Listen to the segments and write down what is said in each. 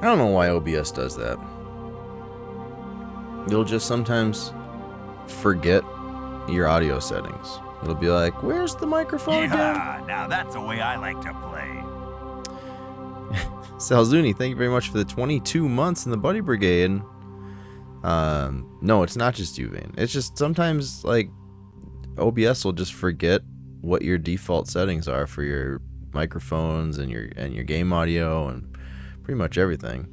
I don't know why OBS does that. It'll just sometimes forget your audio settings. It'll be like, where's the microphone again? Yeah, now that's the way I like to play. Salzuni, thank you very much for the 22 months in the Buddy Brigade. No, it's not just you, Vane. It's just sometimes, like, OBS will just forget what your default settings are for your microphones and your game audio and pretty much everything.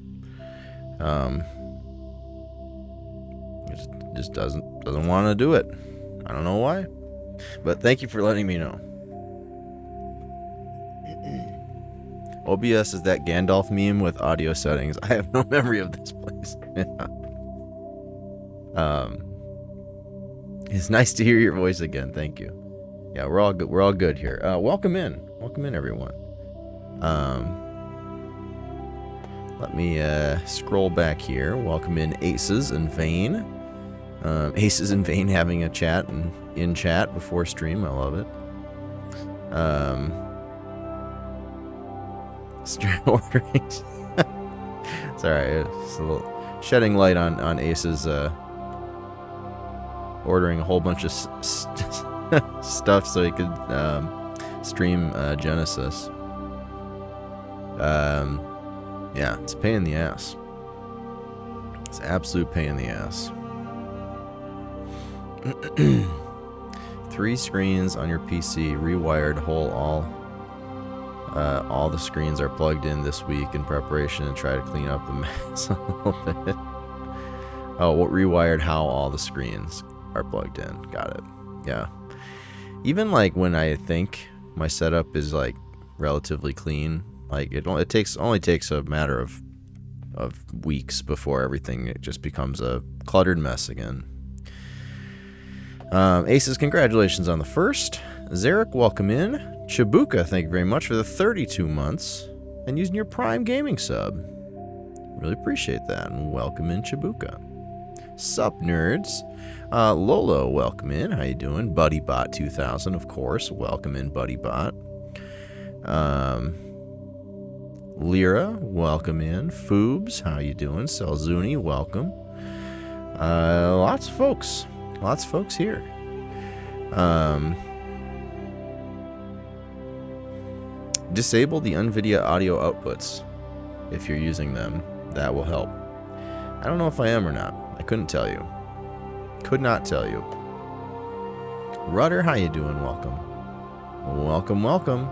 It just doesn't want to do it. I don't know why, but thank you for letting me know. OBS is that Gandalf meme with audio settings. I have no memory of this place. It's nice to hear your voice again. Thank you. Yeah, we're all good. We're all good here. Welcome in, everyone. Let me scroll back here. Welcome in, Aces and Vane. Aces and Vane having a chat and in chat before stream. I love it. Ordering. Sorry, it's a little shedding light on Ace's ordering a whole bunch of stuff so he could stream Genesis. Yeah, it's a pain in the ass. It's an absolute pain in the ass. 3 screens on your PC, rewired whole all the screens are plugged in this week in preparation and try to clean up the mess a little bit. Oh, what rewired how all the screens are plugged in. Got it. Yeah. Even like when I think my setup is like relatively clean, like it only takes a matter of weeks before everything just becomes a cluttered mess again. Aces, congratulations on the first. Zarek, welcome in. Chibuka, thank you very much for the 32 months and using your Prime Gaming sub. Really appreciate that. And welcome in, Chibuka. Sup, nerds. Lolo, welcome in. How you doing? BuddyBot 2000, of course. Welcome in, BuddyBot. Lyra, welcome in. Foobs, how you doing? Selzuni, welcome. Lots of folks here. Disable the NVIDIA audio outputs if you're using them. That will help. I don't know if I am or not. I couldn't tell you. Could not tell you. Rudder, how you doing? Welcome. Welcome.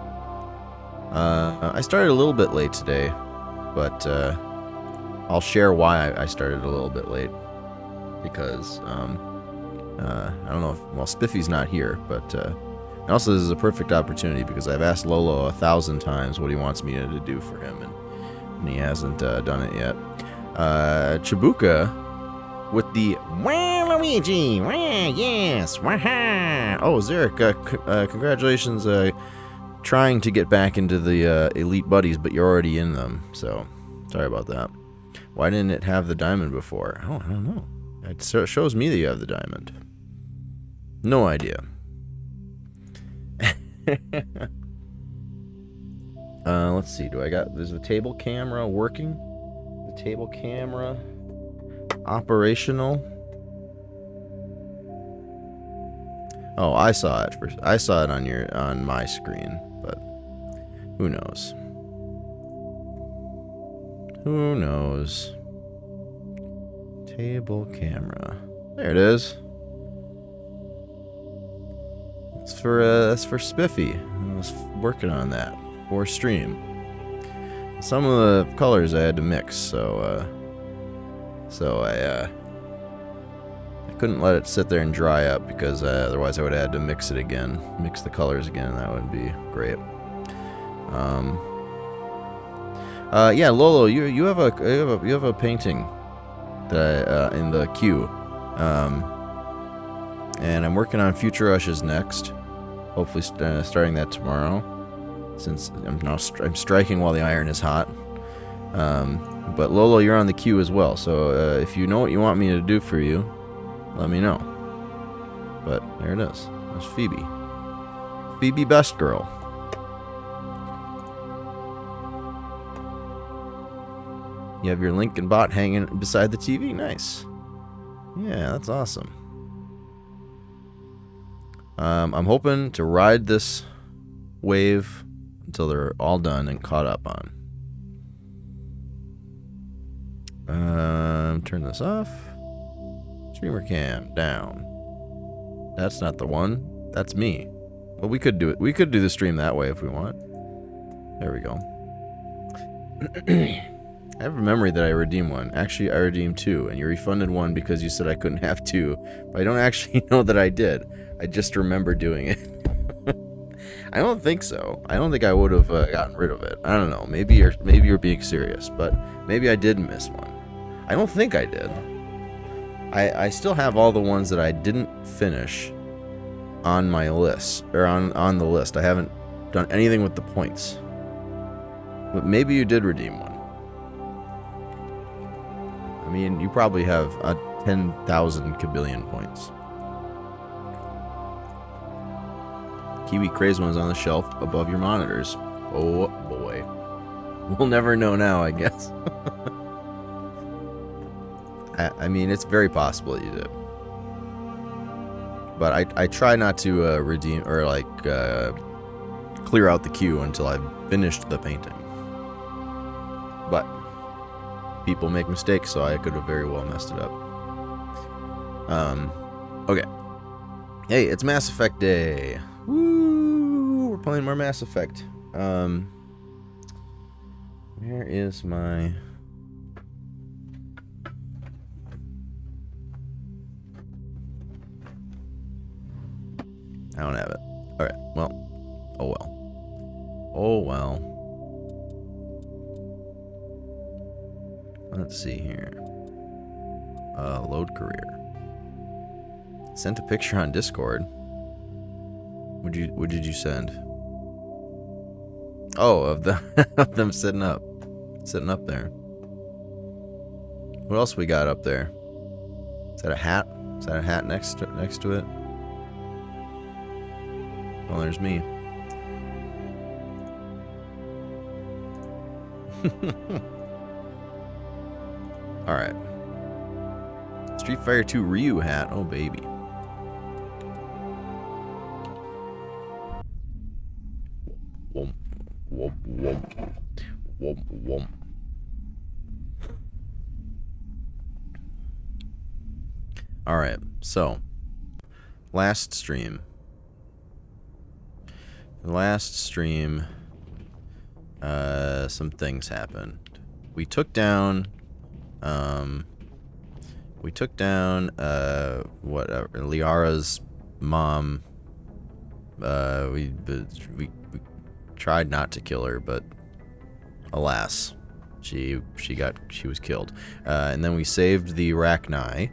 I started a little bit late today, but I'll share why I started a little bit late. Because, I don't know if, well, Spiffy's not here, but, and also this is a perfect opportunity because I've asked Lolo 1,000 times what he wants me to do for him, and he hasn't done it yet. Chibuka with the "Wow, Luigi! Wow, yes! Waha!" Oh, Zarek, congratulations, trying to get back into the Elite Buddies, but you're already in them, so sorry about that. Why didn't it have the diamond before? Oh, I don't know. It shows me that you have the diamond. No idea. Let's see. There's the table camera working? The table camera operational? Oh, I saw it first. I saw it on my screen, but who knows? Who knows? Table camera. There it is. That's for Spiffy. I was working on that for stream. Some of the colors I had to mix, so I couldn't let it sit there and dry up because otherwise I would have had to mix it again, mix the colors again, and that would be great. Yeah, Lolo, you have a painting that in the queue, and I'm working on Future Rushes next. Hopefully, starting that tomorrow, since I'm striking while the iron is hot. But Lolo, you're on the queue as well. So if you know what you want me to do for you, let me know. But there it is. There's Phoebe. Phoebe Best Girl. You have your Lincoln bot hanging beside the TV. Nice. Yeah, that's awesome. I'm hoping to ride this wave until they're all done and caught up on. Turn this off. Streamer cam down. That's not the one. That's me. But we could do it. We could do the stream that way if we want. There we go. I have a memory that I redeemed one. Actually, I redeemed 2, and you refunded 1 because you said I couldn't have 2. But I don't actually know that I did. I just remember doing it. I don't think so. I don't think I would have gotten rid of it. I don't know. Maybe you're being serious, but maybe I did miss one. I don't think I did. I still have all the ones that I didn't finish on my list, or on the list. I haven't done anything with the points. But maybe you did redeem one. I mean, you probably have 10,000 kabillion points. Kiwi Craze one is on the shelf above your monitors. Oh boy. We'll never know now, I guess. I mean, it's very possible you did. But I try not to redeem or like clear out the queue until I've finished the painting. But people make mistakes, so I could have very well messed it up. Okay. Hey, it's Mass Effect Day. Woo! We're playing more Mass Effect. Where is my... I don't have it. Alright, well. Oh well. Oh well. Let's see here. Load career. Sent a picture on Discord. What did you send? Oh, of them sitting up there. What else we got up there? Is that a hat? Is that a hat next to it? Oh, there's me. Alright. Street Fighter 2 Ryu hat. Oh, baby. Womp, womp, womp. Womp, womp. Alright, so. Last stream. Some things happened. We took down Liara's mom. We tried not to kill her, but alas, she was killed. And then we saved the Arachni.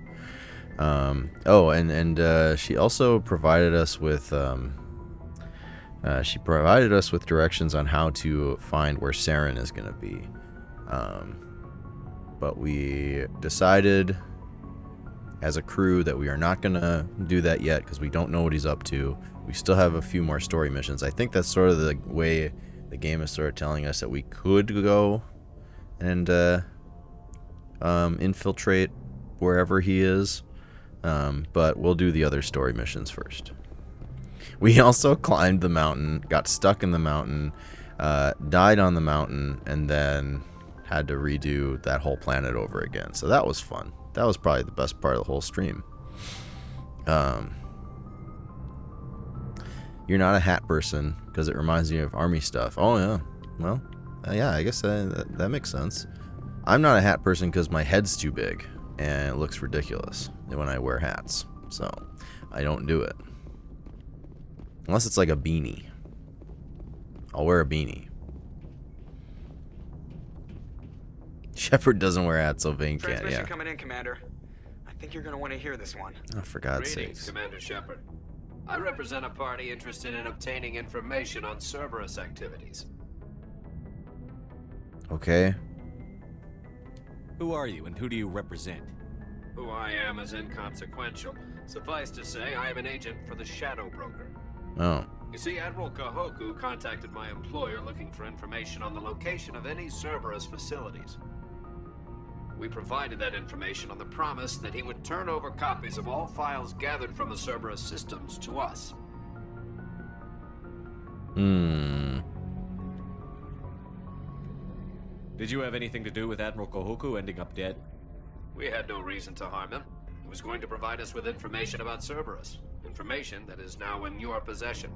She also provided us with directions on how to find where Saren is going to be. But we decided as a crew that we are not going to do that yet because we don't know what he's up to. We still have a few more story missions. I think that's sort of the way the game is sort of telling us that we could go and infiltrate wherever he is. But we'll do the other story missions first. We also climbed the mountain, got stuck in the mountain, died on the mountain, and then had to redo that whole planet over again. So that was fun. That was probably the best part of the whole stream. You're not a hat person because it reminds you of army stuff. Oh, yeah. Well, yeah, I guess that makes sense. I'm not a hat person because my head's too big and it looks ridiculous when I wear hats. So I don't do it. Unless it's like a beanie. I'll wear a beanie. Shepard doesn't wear hats, so Vane can't, Transmission coming in, Commander. I think you're going to want to hear this one. Oh, for God's Greetings, sakes. Commander Shepard. I represent a party interested in obtaining information on Cerberus activities. Okay. Who are you and who do you represent? Who I am is inconsequential. Suffice to say, I am an agent for the Shadow Broker. Oh. You see, Admiral Kahoku contacted my employer looking for information on the location of any Cerberus facilities. We provided that information on the promise that he would turn over copies of all files gathered from the Cerberus systems to us. Did you have anything to do with Admiral Kohoku ending up dead? We had no reason to harm him. He was going to provide us with information about Cerberus. Information that is now in your possession.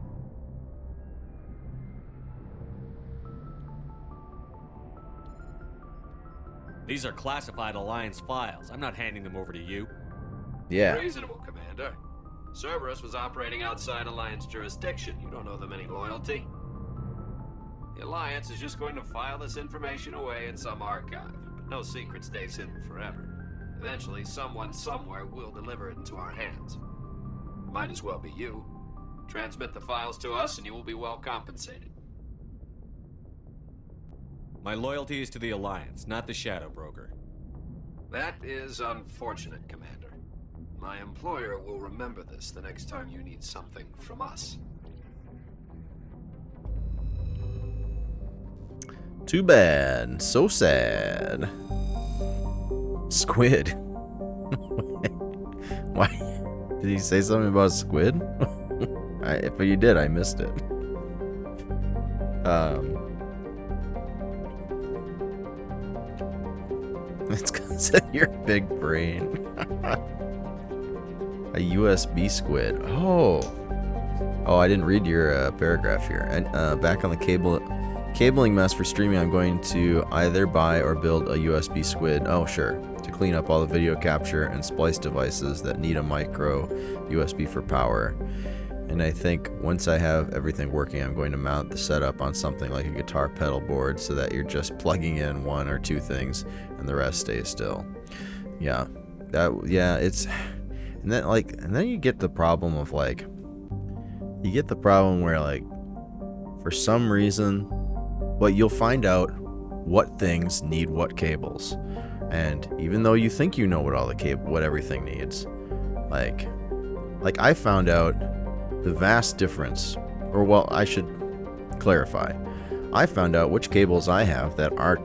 These are classified Alliance files. I'm not handing them over to you. Yeah. Reasonable, Commander. Cerberus was operating outside Alliance jurisdiction. You don't owe them any loyalty. The Alliance is just going to file this information away in some archive. But no secret stays hidden forever. Eventually, someone somewhere will deliver it into our hands. Might as well be you. Transmit the files to us and you will be well compensated. My loyalty is to the Alliance, not the Shadow Broker. That is unfortunate, Commander. My employer will remember this the next time you need something from us. Too bad. So sad. Squid. Why? Did he say something about squid? If you did, I missed it. It's because of your big brain. A USB squid. Oh, I didn't read your paragraph here. And back on the cabling mess for streaming, I'm going to either buy or build a USB squid. Oh, sure. To clean up all the video capture and splice devices that need a micro USB for power. And I think once I have everything working, I'm going to mount the setup on something like a guitar pedal board so that you're just plugging in one or two things and the rest stays still. Yeah. It's and then you get the problem of where for some reason you'll find out what things need what cables. And even though you think you know what everything needs, like I found out the vast difference, I should clarify. I found out which cables I have that are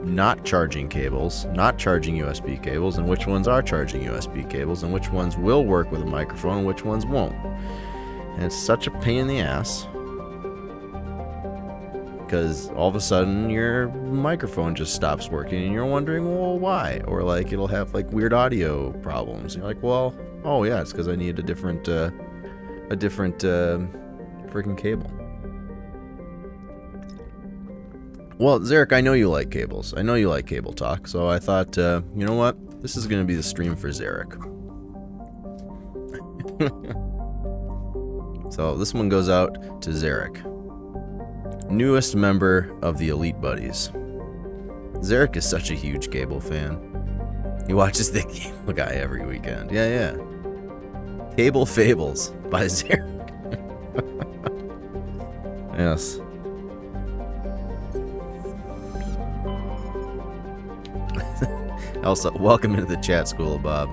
not charging cables, not charging USB cables, and which ones are charging USB cables, and which ones will work with a microphone and which ones won't. And it's such a pain in the ass because all of a sudden your microphone just stops working and you're wondering, well, why? Or it'll have weird audio problems. You're like, well, oh yeah, it's because I need a different freaking cable. Well, Zarek, I know you like cables. I know you like cable talk, so I thought, you know what? This is going to be the stream for Zarek. So this one goes out to Zarek, newest member of the Elite Buddies. Zarek is such a huge cable fan. He watches the Cable Guy every weekend. Yeah. Cable Fables by Zarek. Yes. Also, welcome into the chat school, Bob.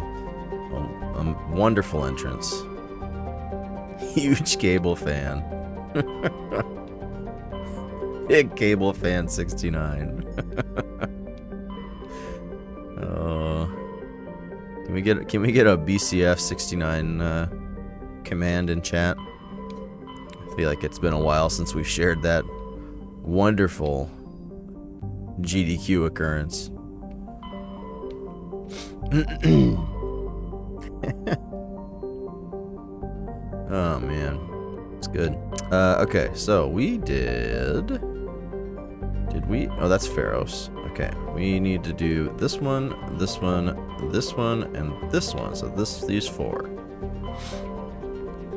Wonderful entrance. Huge cable fan. Big cable fan 69. Oh. Can we get a BCF 69 command in chat? I feel like it's been a while since we've shared that wonderful GDQ occurrence. Oh man, it's good. Okay, so we did we? Oh, that's Pharos. Okay, we need to do this one, this one, this one, and this one. So these four.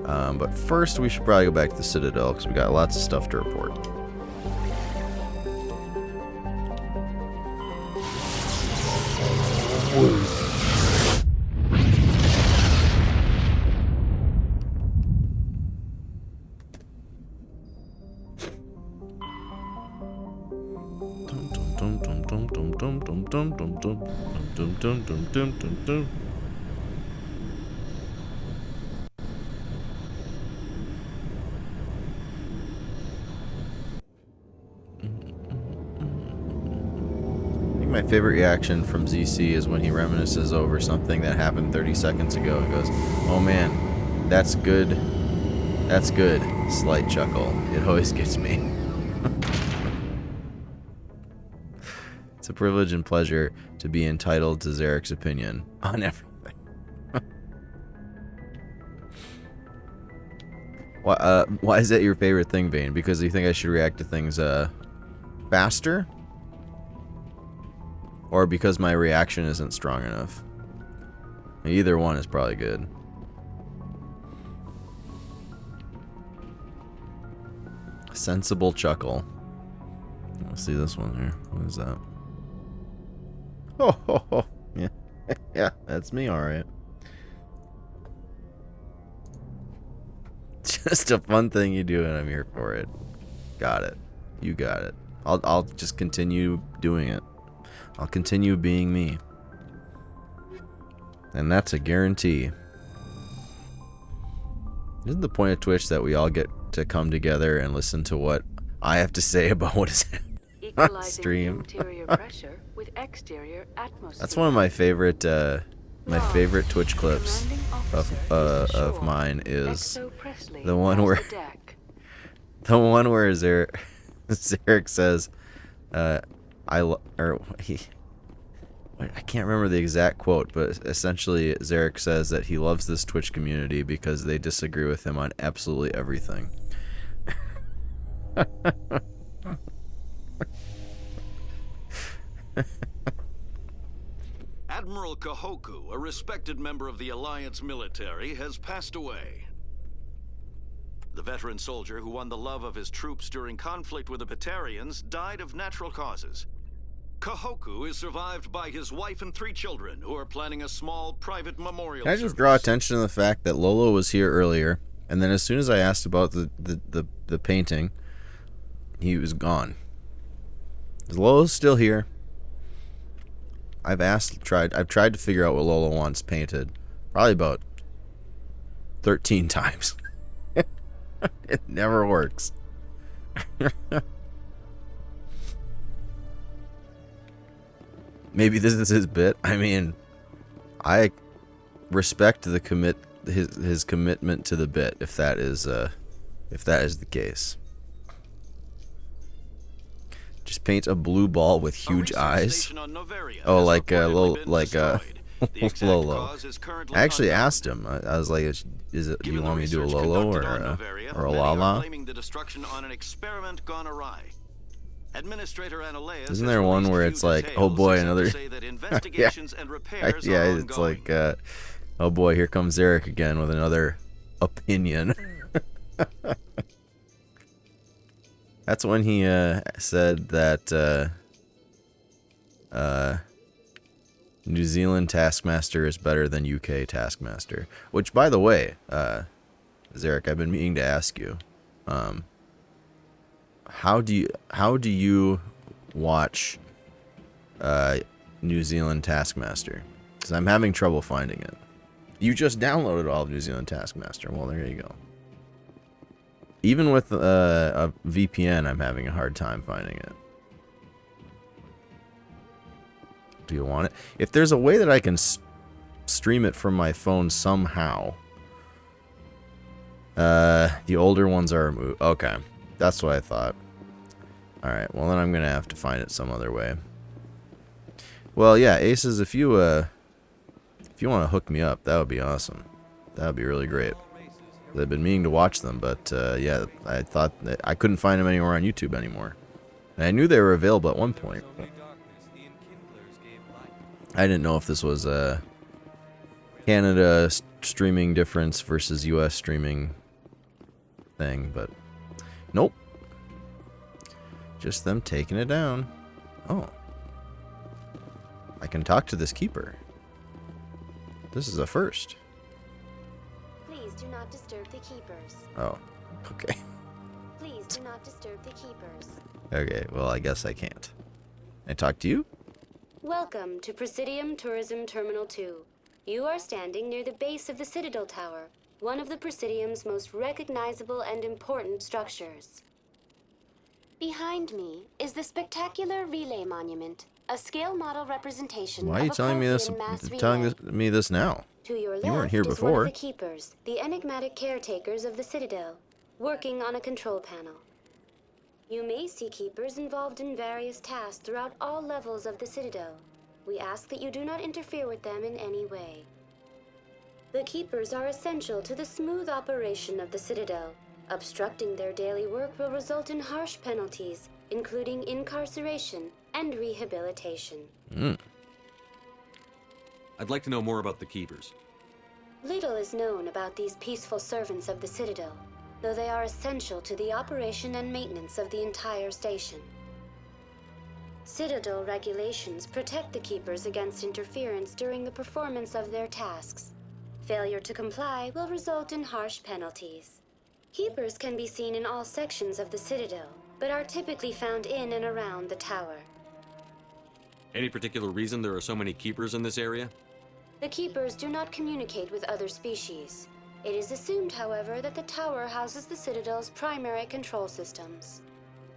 But first, we should probably go back to the Citadel because we got lots of stuff to report. think my favorite reaction from ZC is when he reminisces over something that happened 30 seconds ago and goes, "Oh man, that's good. That's good." Slight chuckle. It always gets me. It's a privilege and pleasure to be entitled to Zarek's opinion on everything. Why is that your favorite thing, Vane? Because you think I should react to things faster? Or because my reaction isn't strong enough? Either one is probably good. Sensible chuckle. Let's see this one here. What is that? Oh, yeah. Yeah, that's me, alright. Just a fun thing you do, and I'm here for it. Got it. You got it. I'll just continue doing it. I'll continue being me. And that's a guarantee. Isn't the point of Twitch that we all get to come together and listen to what I have to say about what is on stream? Pressure with exterior atmosphere. That's one of my favorite Twitch clips of mine is the one where Zarek says I can't remember the exact quote, but essentially Zarek says that he loves this Twitch community because they disagree with him on absolutely everything. Admiral Kahoku, a respected member of the Alliance military, has passed away. The veteran soldier who won the love of his troops during conflict with the Batarians died of natural causes. Kahoku is survived by his wife and 3 children, who are planning a small private memorial Can I just draw attention to the fact that Lolo was here earlier, and then as soon as I asked about the painting, he was gone. Lolo's still here. I've tried to figure out what Lolo wants painted, probably about 13 times. It never works. Maybe this is his bit. I mean, I respect his commitment to the bit if that is the case. Just paint a blue ball with huge eyes. Oh, like Lolo. I actually asked him. I was like, "Is it? Do you want me to do a Lolo or a Lala?" Isn't there one where it's like, "Oh boy, another"? Yeah, it's like, "Oh boy, here comes Eric again with another opinion." That's when he said that New Zealand Taskmaster is better than UK Taskmaster. Which, by the way, Zarek, I've been meaning to ask you, how do you watch New Zealand Taskmaster? Because I'm having trouble finding it. You just downloaded all of New Zealand Taskmaster. Well, there you go. Even with a VPN, I'm having a hard time finding it. Do you want it? If there's a way that I can stream it from my phone somehow. The older ones are removed. Okay. That's what I thought. Alright, well then I'm going to have to find it some other way. Well, yeah, Aces, if you want to hook me up, that would be awesome. That would be really great. I've been meaning to watch them, but yeah, I thought that I couldn't find them anywhere on YouTube anymore. And I knew they were available at one point. I didn't know if this was a Canada streaming difference versus US streaming thing, but nope. Just them taking it down. Oh. I can talk to this keeper. This is a first. Please do not disturb the keepers. Oh, okay. Please do not disturb the keepers. Okay, well, I guess I can't. I talk to you? Welcome to Presidium Tourism Terminal 2. You are standing near the base of the Citadel Tower, one of the Presidium's most recognizable and important structures. Behind me is the spectacular relay monument, A scale model representation Why are you of a telling me this? Prothean mass Me this now? To your left You weren't here is one before. of the Keepers, the enigmatic caretakers of the Citadel, working on a control panel. You may see Keepers involved in various tasks throughout all levels of the Citadel. We ask that you do not interfere with them in any way. The Keepers are essential to the smooth operation of the Citadel. Obstructing their daily work will result in harsh penalties, including incarceration and rehabilitation. I'd like to know more about the Keepers. Little is known about these peaceful servants of the Citadel, though they are essential to the operation and maintenance of the entire station. Citadel regulations protect the Keepers against interference during the performance of their tasks. Failure to comply will result in harsh penalties. Keepers can be seen in all sections of the Citadel, but are typically found in and around the tower. Any particular reason there are so many Keepers in this area? The Keepers do not communicate with other species. It is assumed, however, that the tower houses the Citadel's primary control systems.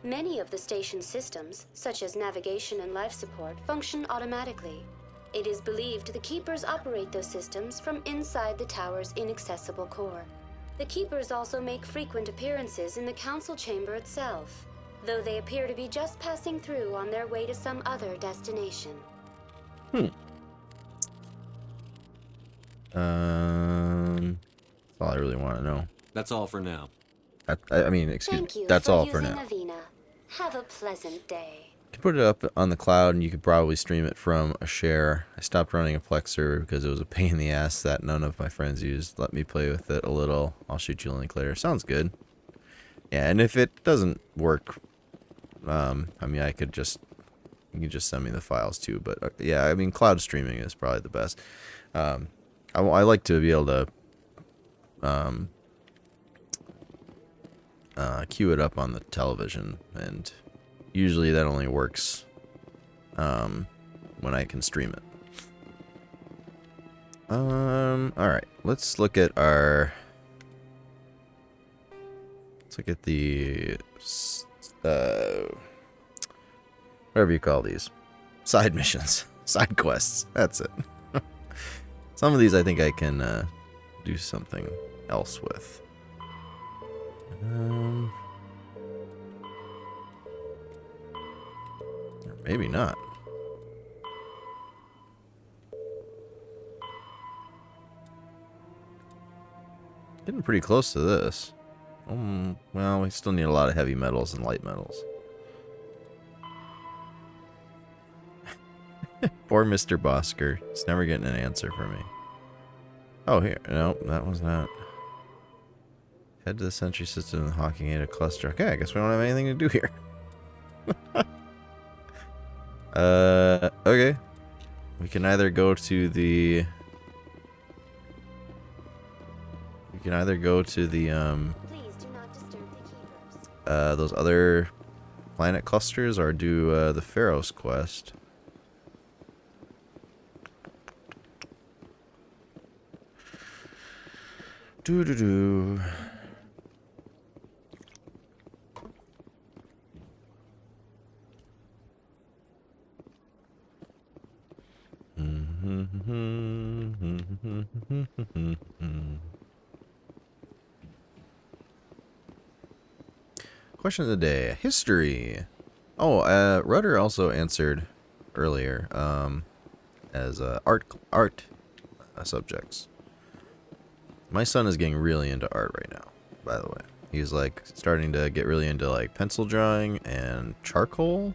Many of the station's systems, such as navigation and life support, function automatically. It is believed the Keepers operate those systems from inside the tower's inaccessible core. The Keepers also make frequent appearances in the council chamber itself, though they appear to be just passing through on their way to some other destination. That's all I really want to know. That's all for now. I mean, excuse Thank me. you That's for all for using now. Avena. Have a pleasant day. You can put it up on the cloud, and you could probably stream it from a share. I stopped running a Plex server because it was a pain in the ass that none of my friends used. Let me play with it a little. I'll shoot you a link later. Sounds good. Yeah, and if it doesn't work, I mean, you can just send me the files too. But yeah, I mean, cloud streaming is probably the best. I like to be able to queue it up on the television, and usually that only works when I can stream it. Alright, let's look at the whatever you call these, side missions, side quests. That's it. Some of these I think I can do something else with. Or maybe not. Getting pretty close to this. Well, we still need a lot of heavy metals and light metals. Poor Mr. Bosker. He's never getting an answer from me. Oh, here. No, that was not. Head to the sentry system in the Hawking Ada cluster. Okay, I guess we don't have anything to do here. Okay. We can either go to the... Please do not disturb the Keepers. those other planet clusters, or do the Pharaoh's quest. Doo-doo-doo. Question of the day. History. Oh, Rudder also answered earlier as art subjects. My son is getting really into art right now, by the way. He's like starting to get really into like pencil drawing and charcoal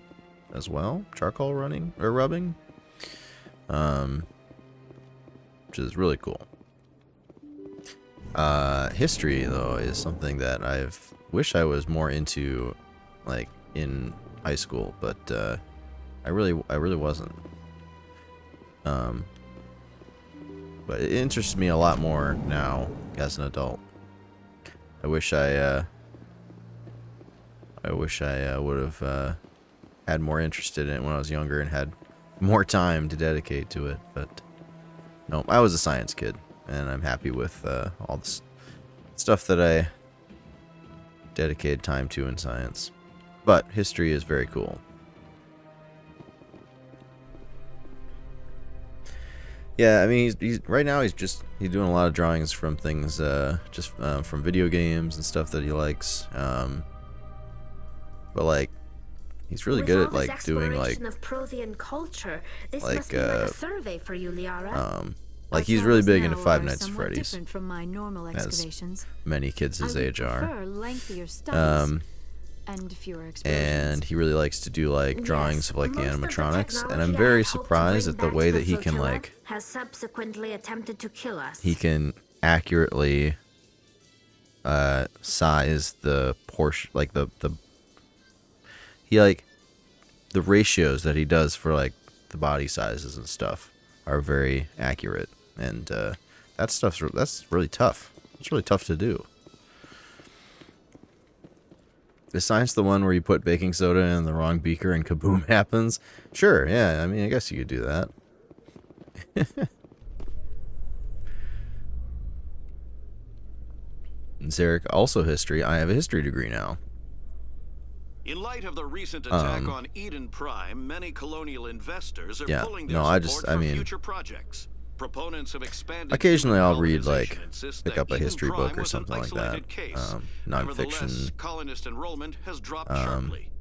as well. Charcoal rubbing. Which is really cool. History though is something that wish I was more into, like in high school, but I really wasn't. But it interests me a lot more now as an adult. I wish I would have had more interest in it when I was younger and had more time to dedicate to it. But no, I was a science kid, and I'm happy with all this stuff that I dedicated time to in science. But history is very cool. Yeah, I mean, he's right now he's doing a lot of drawings from things, just from video games and stuff that he likes. But like, he's really good at like doing like of Prothean culture, this like, must be like a survey for you, Liara. like he's really big into Five Nights at Freddy's, different from my normal as excavations. many kids his age are. Lengthier studies and fewer explosions. And he really likes to do like drawings of like the most of the animatronics, and technology I'm I very hope to surprised bring at the back way to that he can flotilla like has subsequently attempted to kill us. he can accurately size the portion, like the he like the ratios that he does for like the body sizes and stuff are very accurate, and that's really tough. It's really tough to do. Is science the one where you put baking soda in the wrong beaker and kaboom happens? Sure, yeah, I mean, I guess you could do that. Zarek, also history. I have a history degree now. In light of the recent attack on Eden Prime, many colonial investors are pulling their support for future projects. Proponents of expanded occasionally I'll read, like, colonization insist pick that up a Eden history Prime book or was an something like that. isolated case. Nonfiction. Nevertheless, colonist enrollment has dropped sharply.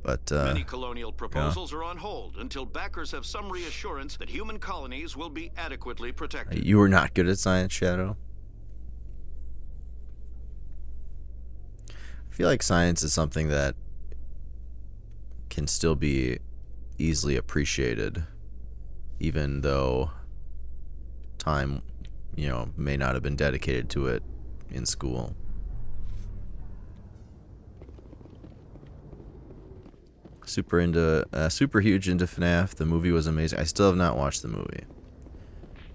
But Many colonial proposals are on hold until backers have some reassurance that human colonies will be adequately protected. You were not good at science, Shadow. I feel like science is something that can still be easily appreciated, even though time, may not have been dedicated to it in school. Super huge into FNAF. The movie was amazing. I still have not watched the movie.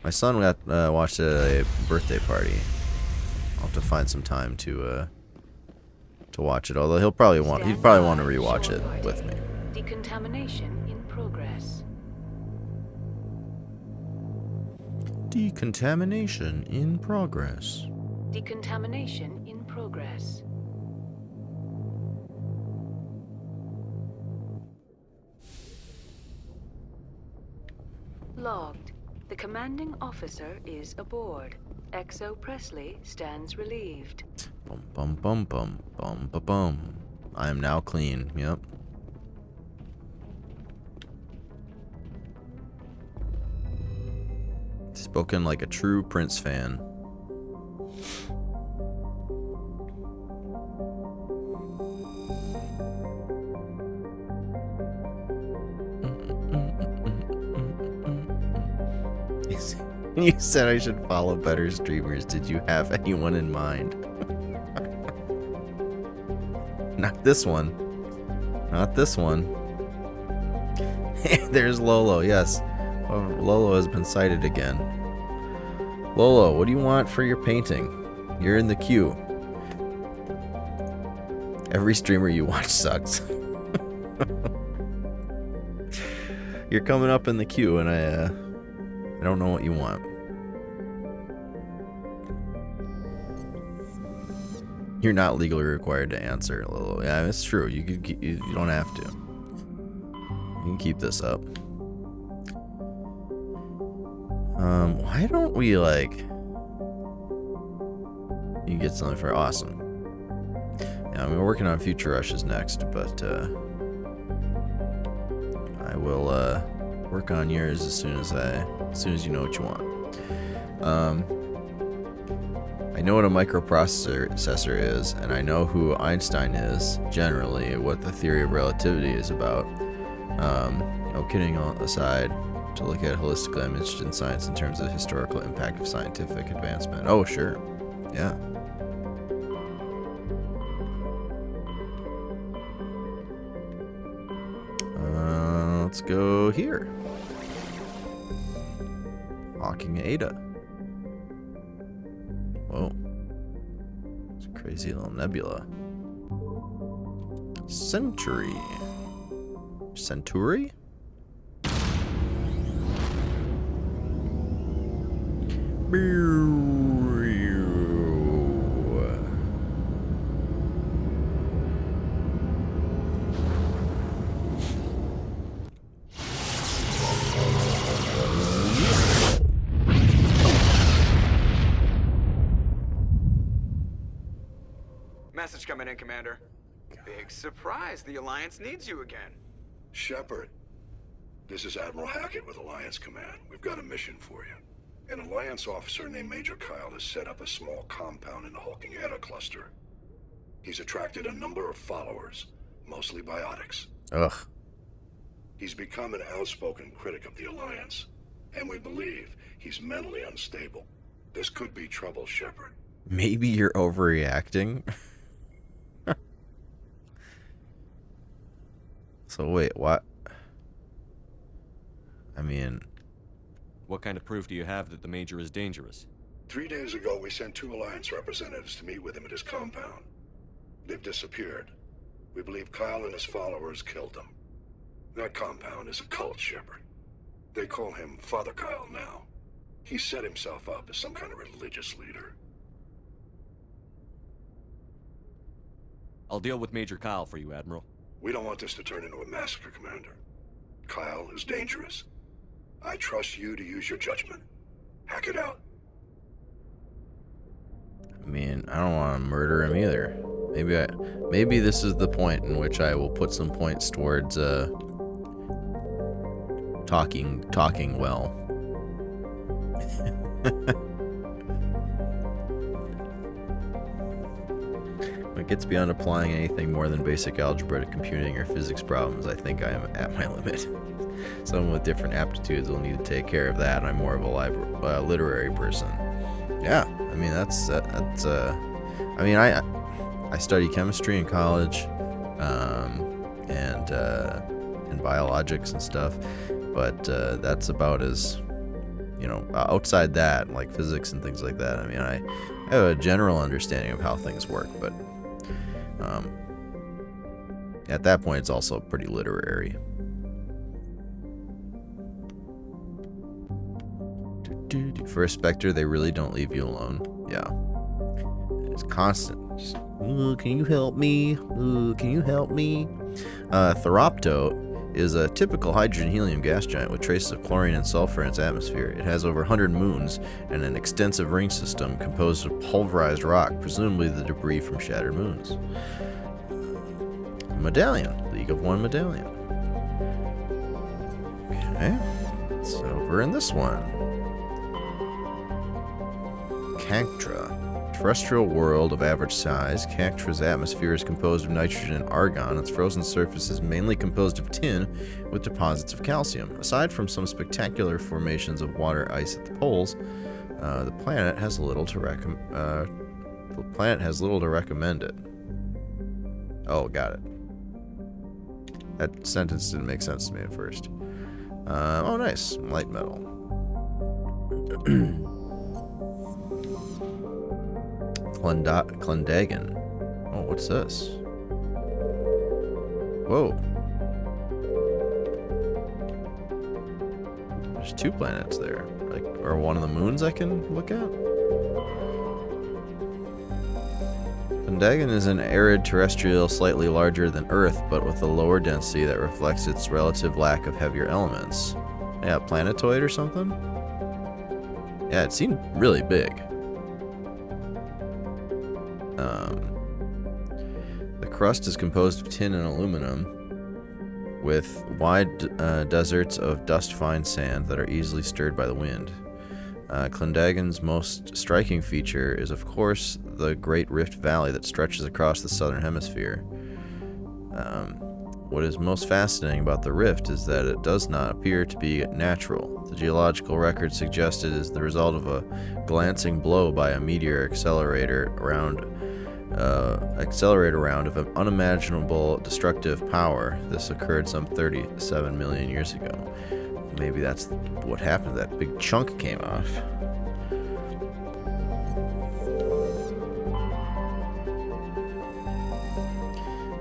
My son watched it at a birthday party. I'll have to find some time to watch it. Although he'd probably want to rewatch it with me. Decontamination in progress. Decontamination in progress. Decontamination in progress. Logged. The commanding officer is aboard. XO Presley stands relieved. Bum bum bum bum bum bum bum. I am now clean. Yep. Spoken like a true Prince fan. You said I should follow better streamers. Did you have anyone in mind? Not this one. Not this one. There's Lolo, yes. Oh, Lolo has been sighted again. Lolo, what do you want for your painting? You're in the queue. Every streamer you watch sucks. You're coming up in the queue, and I don't know what you want. You're not legally required to answer, Lolo. Yeah, it's true. You don't have to. You can keep this up. Why don't we, like... You can get something for awesome. Yeah, we're working on Future Rushes next, but, I will, work on yours as soon as you know what you want. I know what a microprocessor is, and I know who Einstein is, generally, what the theory of relativity is about. Kidding aside, to look at holistically, I'm interested in science in terms of the historical impact of scientific advancement. Oh, sure. Yeah. Let's go here. Hawking Ada. Whoa. It's a crazy little nebula. Century. Centuri? coming in, Commander. Big surprise. The Alliance needs you again. Shepard, this is Admiral Hackett with Alliance Command. We've got a mission for you. An Alliance officer named Major Kyle has set up a small compound in the Hulking Eta cluster. He's attracted a number of followers, mostly biotics. Ugh. He's become an outspoken critic of the Alliance, and we believe he's mentally unstable. This could be trouble, Shepard. Maybe you're overreacting. So wait, what? I mean... What kind of proof do you have that the Major is dangerous? 3 days ago, we sent 2 Alliance representatives to meet with him at his compound. They've disappeared. We believe Kyle and his followers killed them. That compound is a cult, Shepard. They call him Father Kyle now. He set himself up as some kind of religious leader. I'll deal with Major Kyle for you, Admiral. We don't want this to turn into a massacre, Commander. Kyle is dangerous. I trust you to use your judgment. Hack it out. I mean, I don't want to murder him either. Maybe this is the point in which I will put some points towards talking well. When it gets beyond applying anything more than basic algebra to computing or physics problems, I think I am at my limit. Someone with different aptitudes will need to take care of that. I'm more of a literary person. Yeah, I mean that's. I mean I study chemistry in college, and biologics and stuff, but that's about as, you know, outside that, like physics and things like that. I mean, I have a general understanding of how things work, but at that point, it's also pretty literary. For a Spectre, they really don't leave you alone. Yeah. It's constant. Just, can you help me? Can you help me? Theropto is a typical hydrogen-helium gas giant with traces of chlorine and sulfur in its atmosphere. It has over 100 moons and an extensive ring system composed of pulverized rock, presumably the debris from shattered moons. Medallion. League of One medallion. Okay. It's over in this one. Cactra. Terrestrial world of average size. Cactra's atmosphere is composed of nitrogen and argon. Its frozen surface is mainly composed of tin with deposits of calcium. Aside from some spectacular formations of water ice at the poles, the planet has little to recommend it. Oh, got it. That sentence didn't make sense to me at first. Oh, nice. Light metal. Clendagon. Oh, what's this? Whoa. There's 2 planets there. Like, or one of the moons I can look at? Clendagon is an arid terrestrial slightly larger than Earth, but with a lower density that reflects its relative lack of heavier elements. Yeah, planetoid or something? Yeah, it seemed really big. The crust is composed of tin and aluminum, with wide deserts of dust-fine sand that are easily stirred by the wind. Clendagon's most striking feature is, of course, the Great Rift Valley that stretches across the southern hemisphere. What is most fascinating about the rift is that it does not appear to be natural. The geological record suggested is the result of a glancing blow by a meteor accelerator round of an unimaginable destructive power. This occurred some 37 million years ago. Maybe that's what happened. That big chunk came off.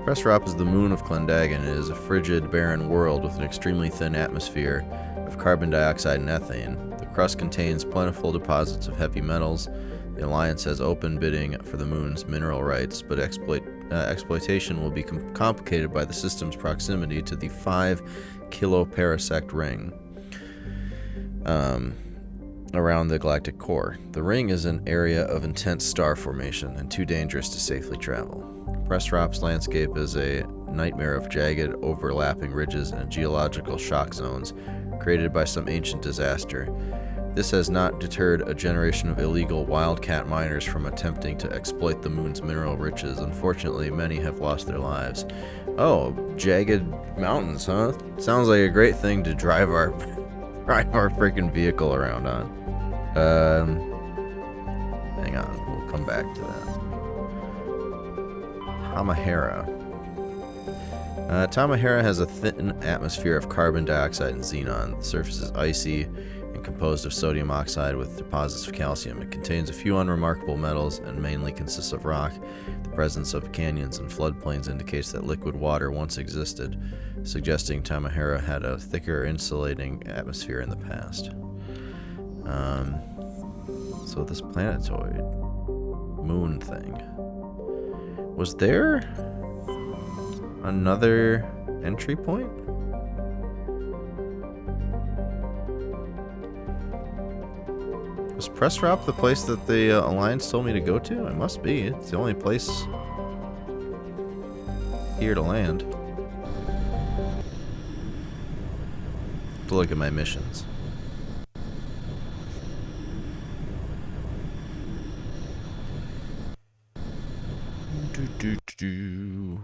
Presrop is the moon of Clendagon. It is a frigid, barren world with an extremely thin atmosphere of carbon dioxide and ethane. The crust contains plentiful deposits of heavy metals. The Alliance has open bidding for the moon's mineral rights, but exploitation will be complicated by the system's proximity to the 5 kiloparasect ring. around the galactic core. The ring is an area of intense star formation and too dangerous to safely travel. Pressrop's landscape is a nightmare of jagged, overlapping ridges and geological shock zones created by some ancient disaster. This has not deterred a generation of illegal wildcat miners from attempting to exploit the moon's mineral riches. Unfortunately, many have lost their lives. Oh, jagged mountains, huh? Sounds like a great thing to drive our freaking vehicle around on. Hang on, we'll come back to that. Tamahara. Tamahara has a thin atmosphere of carbon dioxide and xenon. The surface is icy and composed of sodium oxide with deposits of calcium. It contains a few unremarkable metals and mainly consists of rock. The presence of canyons and floodplains indicates that liquid water once existed, suggesting Tamahara had a thicker insulating atmosphere in the past. So this planetoid moon thing. Was there another entry point? Was Pressrop the place that the Alliance told me to go to? It must be. It's the only place here to land. To look at my missions. Do.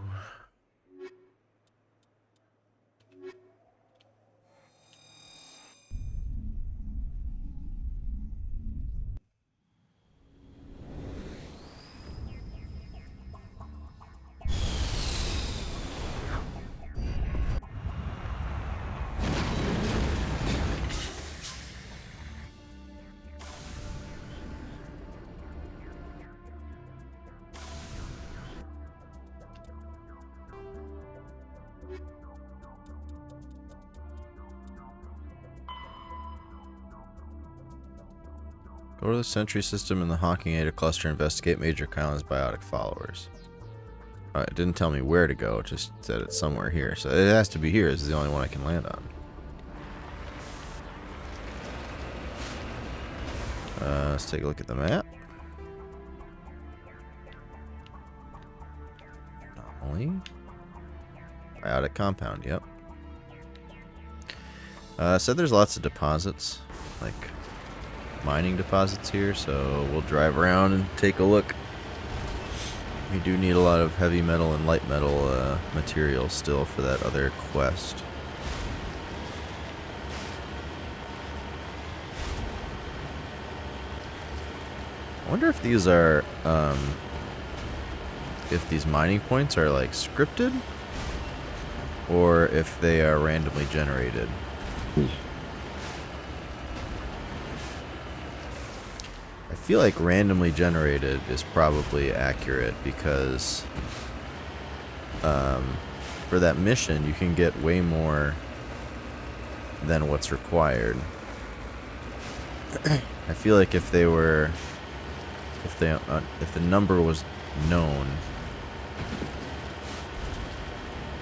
Go to the Sentry System in the Hawking Ada Cluster, investigate Major Kylan's biotic followers. It didn't tell me where to go, it just said it's somewhere here. So it has to be here, this is the only one I can land on. Let's take a look at the map. Anomaly. Biotic compound, yep. Said there's lots of deposits, like mining deposits here, so we'll drive around and take a look. We do need a lot of heavy metal and light metal material still for that other quest. I wonder if these are, if these mining points are like scripted, or if they are randomly generated. I feel like randomly generated is probably accurate because for that mission you can get way more than what's required. I feel like if they were, if the number was known,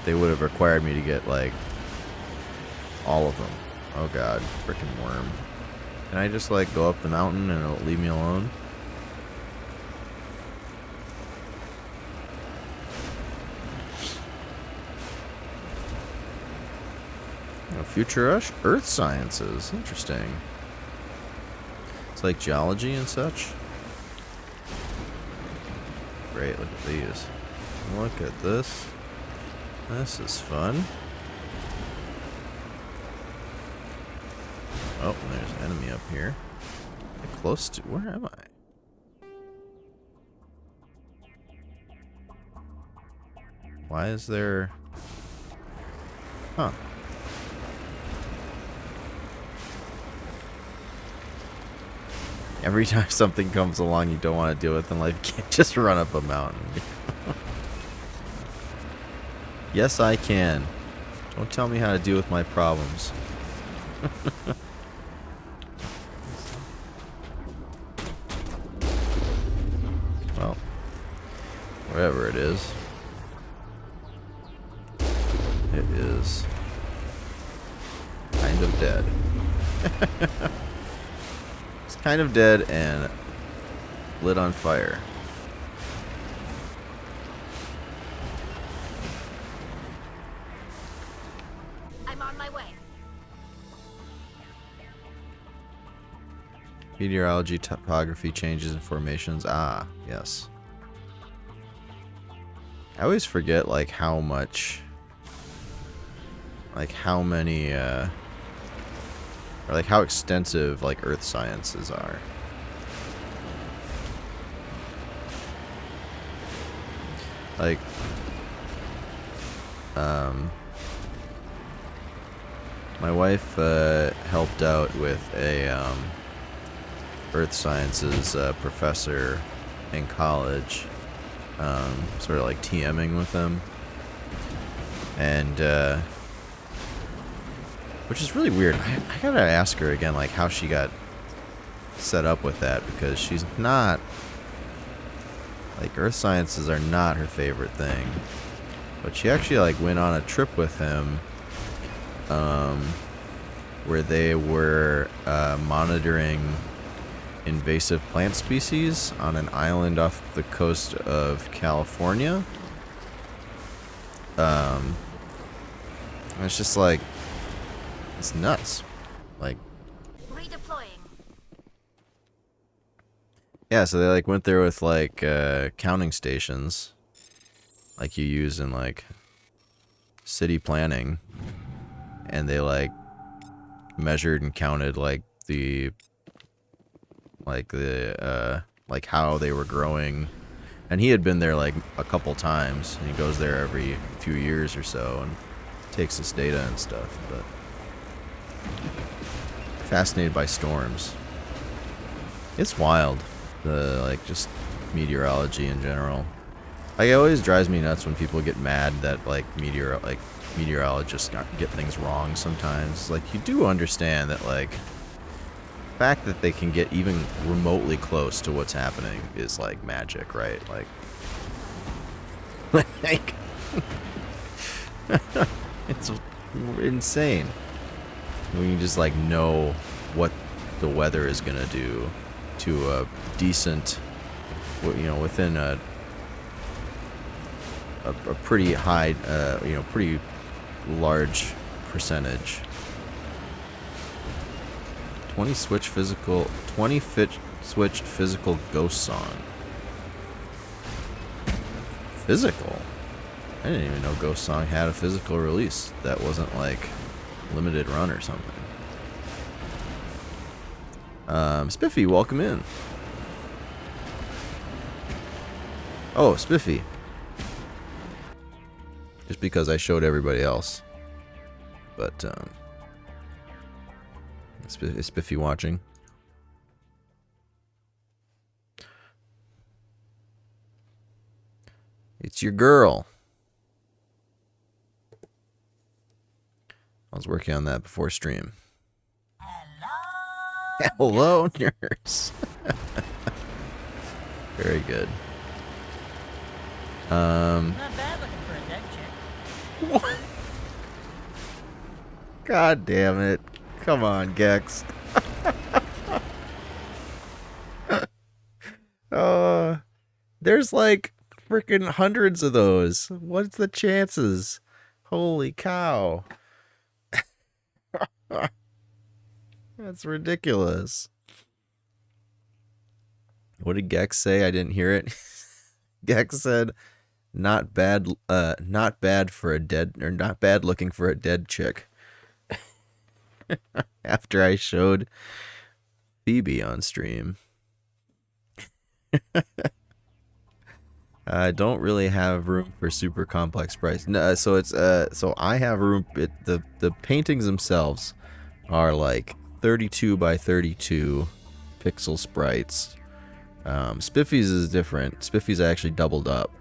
they would have required me to get like all of them. Oh god, freaking worm. Can I just like go up the mountain and it'll leave me alone? Future Earth Sciences. Interesting. It's like geology and such. Great, look at these. Look at this. This is fun. Oh, there's an enemy up here. Close to... Where am I? Why is there... Huh. Every time something comes along you don't want to deal with in life, you can't just run up a mountain. Yes, I can. Don't tell me how to deal with my problems. Well, whatever it is kind of dead. kind of dead and lit on fire. I'm on my way. Meteorology, topography, changes in formations. Ah, yes. I always forget, like, how much... Like, how many, or, like, how extensive, like, earth sciences are. Like, my wife, helped out with a, earth sciences, professor in college, sort of like TMing with them, and, which is really weird. I gotta ask her again, like, how she got set up with that, because she's not, like, earth sciences are not her favorite thing. But she actually, like, went on a trip with him, where they were, monitoring invasive plant species on an island off the coast of California. And it's just like, it's nuts. Like, Redeploying. yeah, so they, like, went there with, like, counting stations, like you use in, like, city planning, and they, like, measured and counted, like, like, how they were growing. And he had been there, like, a couple times, and he goes there every few years or so, and takes this data and stuff, but... Fascinated by storms. It's wild, the, like, just meteorology in general. Like, it always drives me nuts when people get mad that, like, meteorologists get things wrong sometimes. Like, you do understand that, like, the fact that they can get even remotely close to what's happening is, like, magic, right? Like, it's insane. When you just, like, know what the weather is gonna do to a decent, you know, within a pretty high, you know, pretty large percentage. 20 switched physical ghost song. Physical? I didn't even know Ghost Song had a physical release. That wasn't, like, limited run or something. Spiffy, welcome in. Oh, Spiffy. Just because I showed everybody else. But, is Spiffy watching? It's your girl. I was working on that before stream. Hello, nurse. Very good. Not bad looking for a dead chick. What? God damn it. Come on, Gex. There's like freaking hundreds of those. What's the chances? Holy cow. That's ridiculous. What did Gex say? I didn't hear it. Gex said, not bad for a dead, or not bad looking for a dead chick. After I showed Phoebe on stream. I don't really have room for super complex sprites. No, so it's so I have room. The paintings themselves are like 32 by 32 pixel sprites. Spiffy's is different. Spiffy's actually doubled up,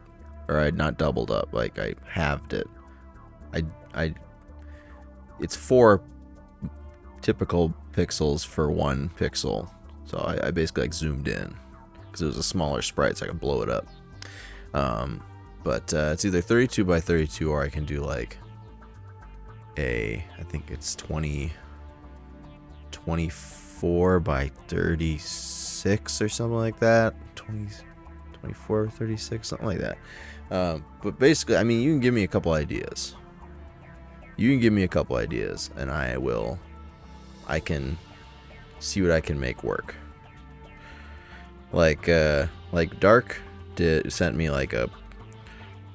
or I not doubled up. Like I halved it. It's 4 typical pixels for 1 pixel. So I basically like zoomed in because it was a smaller sprite, so I could blow it up. But it's either 32 by 32 or I can do like I think it's 20 24 by 36 or something like that. 24, 36, something like that. But basically, I mean, you can give me a couple ideas. And I can see what I can make work. Like Dark sent me like a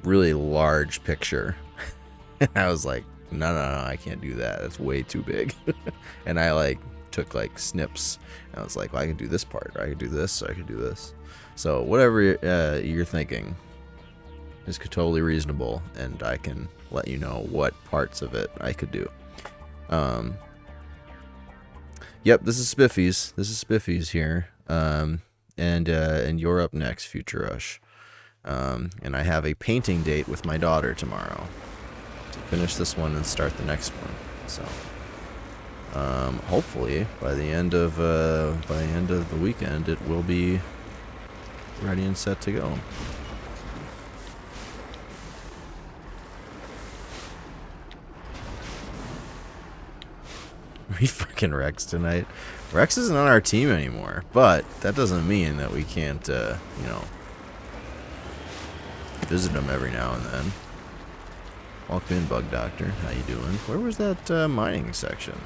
really large picture. And I was like, no, I can't do that. It's way too big. And I like took like snips. And I was like, well, I can do this part, or I can do this, or I can do this. So whatever you're thinking is totally reasonable, and I can let you know what parts of it I could do. Yep, this is Spiffy's here. And you're up next, Future Rush. And I have a painting date with my daughter tomorrow to finish this one and start the next one. So, hopefully by the end of the weekend, it will be ready and set to go. We fucking Rex tonight. Rex isn't on our team anymore, but that doesn't mean that we can't, visit him every now and then. Welcome in, Bug Doctor. How you doing? Where was that mining section?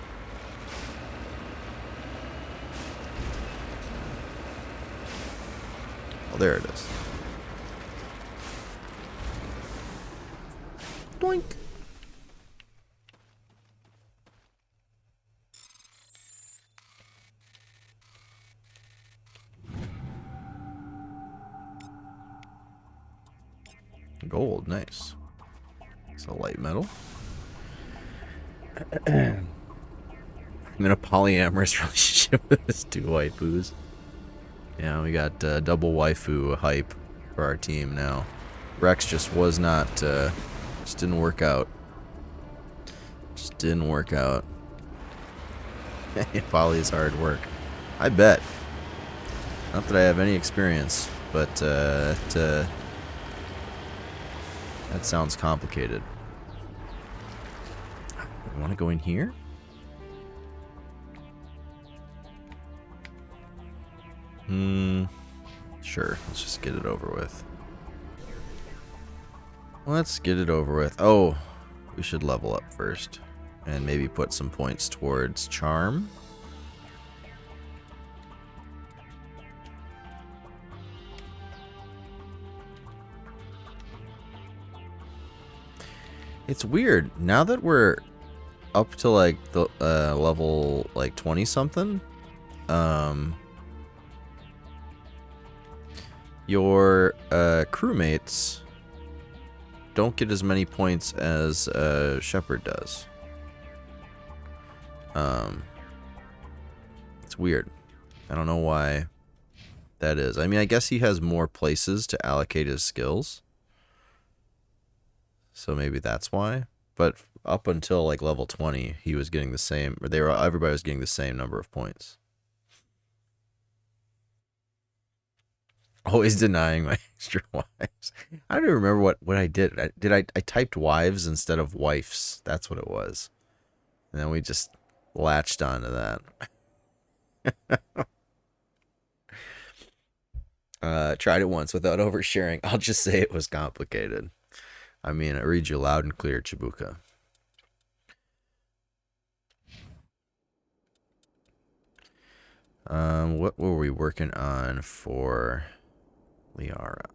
Oh, there it is. Doink. Gold, nice. It's a light metal. I'm in a polyamorous relationship with this 2 waifus. Yeah, we got double waifu hype for our team now. Rex just was not, just didn't work out. Poly is hard work. I bet. Not that I have any experience, but that sounds complicated. I want to go in here? Sure. Let's just get it over with. Oh, we should level up first. And maybe put some points towards charm. It's weird. Now that we're up to like the level like 20 something, your crewmates don't get as many points as Shepard does. It's weird. I don't know why that is. I mean, I guess he has more places to allocate his skills. So maybe that's why. But up until like level 20, he was getting the same, or everybody was getting the same number of points. Always denying my extra wives. I don't even remember what I did. I typed wives instead of wifes. That's what it was. And then we just latched onto that. Tried it once without oversharing. I'll just say it was complicated. I mean, I read you loud and clear, Chibuka. What were we working on for Liara?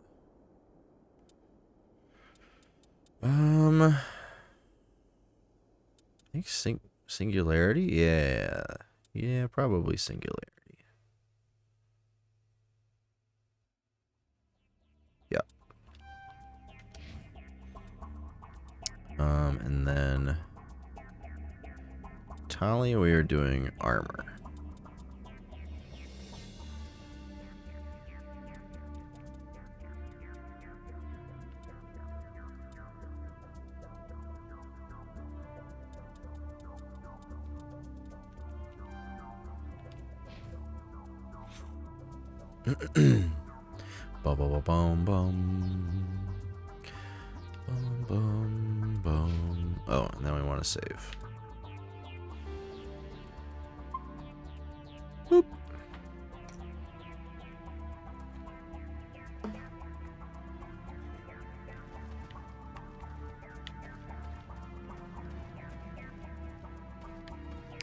I think singularity? Yeah, probably singularity. Yep. And then Talia, we are doing armor. Bum bum bum bum bum bum. Oh, and then we want to save. Boop.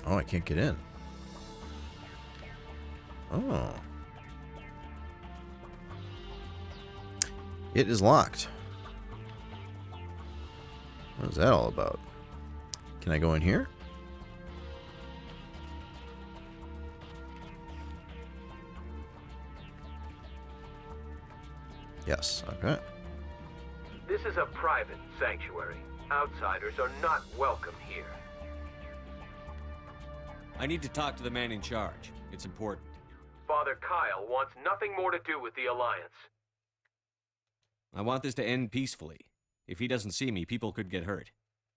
Oh, I can't get in. Oh. It is locked. What is that all about? Can I go in here? Yes, okay. This is a private sanctuary. Outsiders are not welcome here. I need to talk to the man in charge. It's important. Father Kyle wants nothing more to do with the Alliance. I want this to end peacefully. If he doesn't see me, people could get hurt.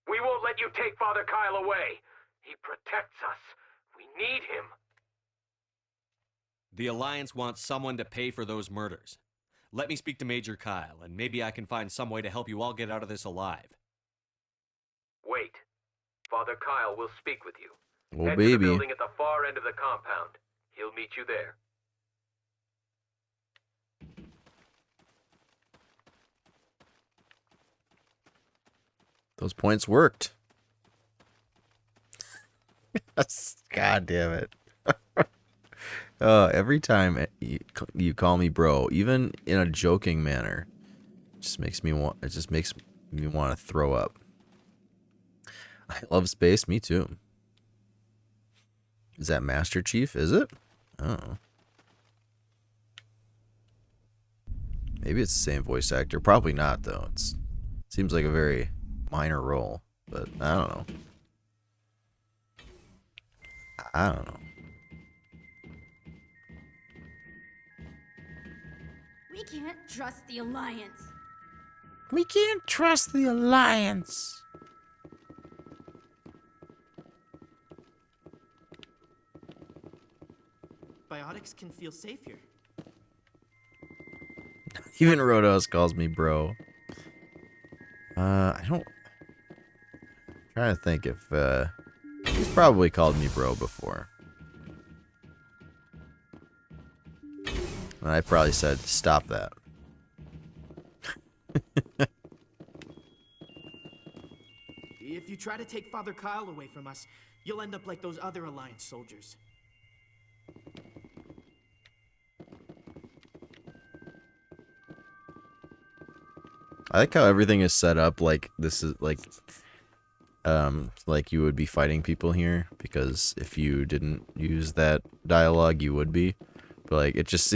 We won't let you take Father Kyle away. He protects us. We need him. The Alliance wants someone to pay for those murders. Let me speak to Major Kyle, and maybe I can find some way to help you all get out of this alive. Wait. Father Kyle will speak with you. Oh, Head baby. to the building at the far end of the compound. He'll meet you there. Those points worked. God damn it. Every time you call me bro, even in a joking manner, it just makes me want to throw up. I love space, me too. Is that Master Chief? Is it? Oh. Maybe it's the same voice actor. Probably not though. It seems like a very minor role, but I don't know. I don't know. We can't trust the Alliance. We can't trust the Alliance. Biotics can feel safe here. Even Rodos calls me bro. I don't... I'm trying to think if, he's probably called me bro before. And I probably said, stop that. If you try to take Father Kyle away from us, you'll end up like those other Alliance soldiers. I like how everything is set up like this is like you would be fighting people here, because if you didn't use that dialogue you would be. But like it just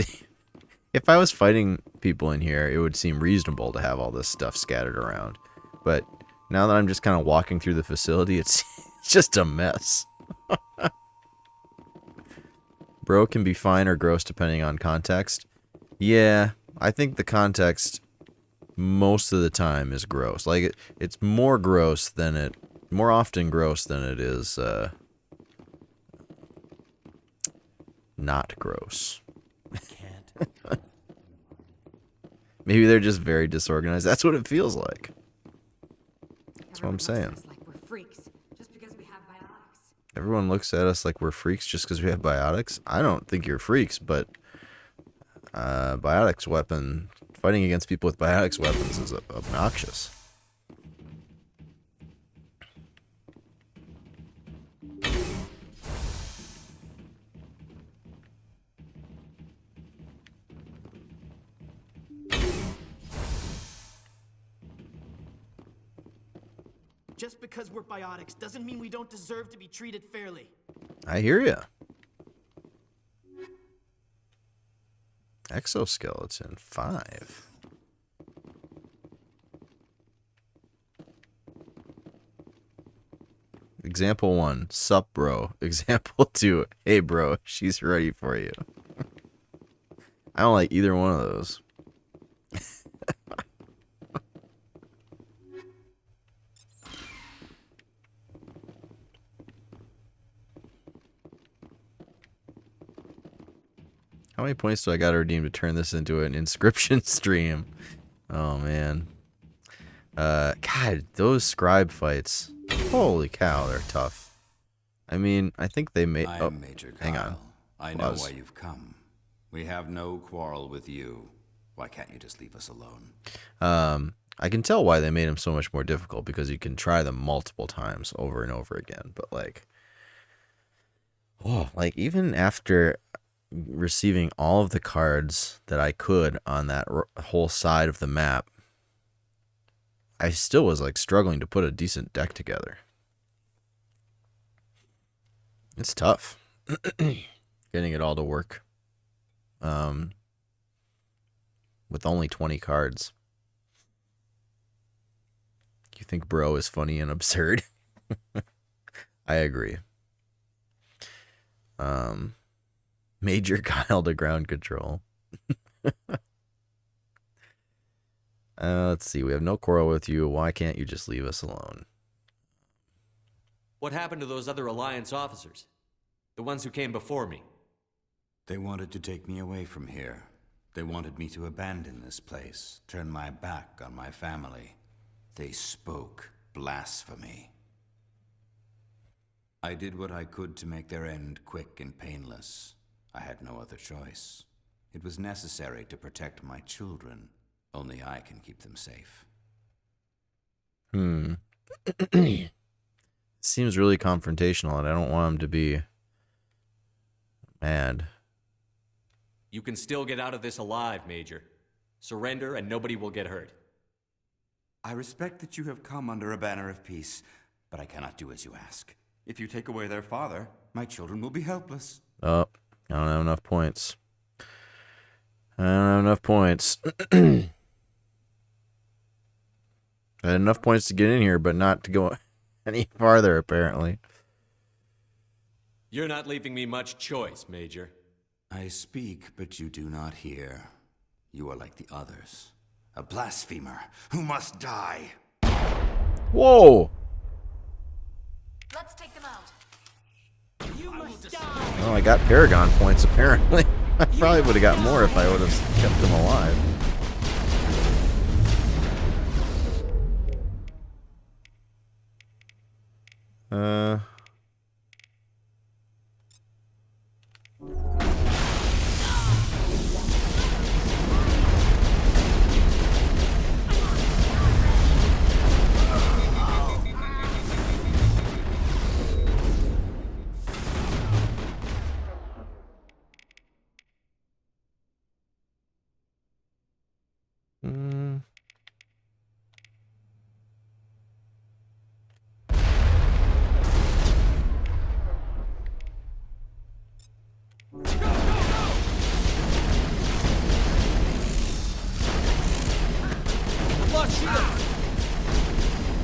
if I was fighting people in here, it would seem reasonable to have all this stuff scattered around. But now that I'm just kind of walking through the facility, it's just a mess. Bro can be fine or gross depending on context. Yeah, I think the context most of the time is gross. Like it's more gross than it, more often gross than it is not gross. Can't. Maybe they're just very disorganized. That's what it feels like. That's what I'm saying. Everyone looks at us like we're freaks just because we have biotics. I don't think you're freaks, but biotics weapon, fighting against people with biotics weapons is obnoxious. Just because we're biotics doesn't mean we don't deserve to be treated fairly. I hear ya. Exoskeleton 5. Example 1, sup bro. Example 2, hey bro, she's ready for you. I don't like either one of those. How many points do I got to redeem to turn this into an inscription stream? Oh, man. God, those scribe fights. Holy cow, they're tough. I mean, I think they made... Oh, Major Kyle. hang on. I know why you've come. We have no quarrel with you. Why can't you just leave us alone? I can tell why they made them so much more difficult, because you can try them multiple times over and over again. But like, oh, like even after receiving all of the cards that I could on that whole side of the map, I still was like struggling to put a decent deck together. It's tough getting it all to work. With only 20 cards. You think bro is funny and absurd? I agree. Major Kyle to ground control. Let's see. We have no quarrel with you. Why can't you just leave us alone? What happened to those other Alliance officers? The ones who came before me? They wanted to take me away from here. They wanted me to abandon this place, turn my back on my family. They spoke blasphemy. I did what I could to make their end quick and painless. I had no other choice. It was necessary to protect my children. Only I can keep them safe. Seems really confrontational, and I don't want him to be mad. You can still get out of this alive, Major. Surrender and nobody will get hurt. I respect that you have come under a banner of peace, but I cannot do as you ask. If you take away their father, my children will be helpless. Oh, I don't have enough points. I had enough points to get in here, but not to go any farther, apparently. You're not leaving me much choice, Major. I speak, but you do not hear. You are like the others. A blasphemer who must die. Whoa! Let's take them out. You must die. Oh, I got Paragon points, apparently. I probably would have got more if I would have kept them alive.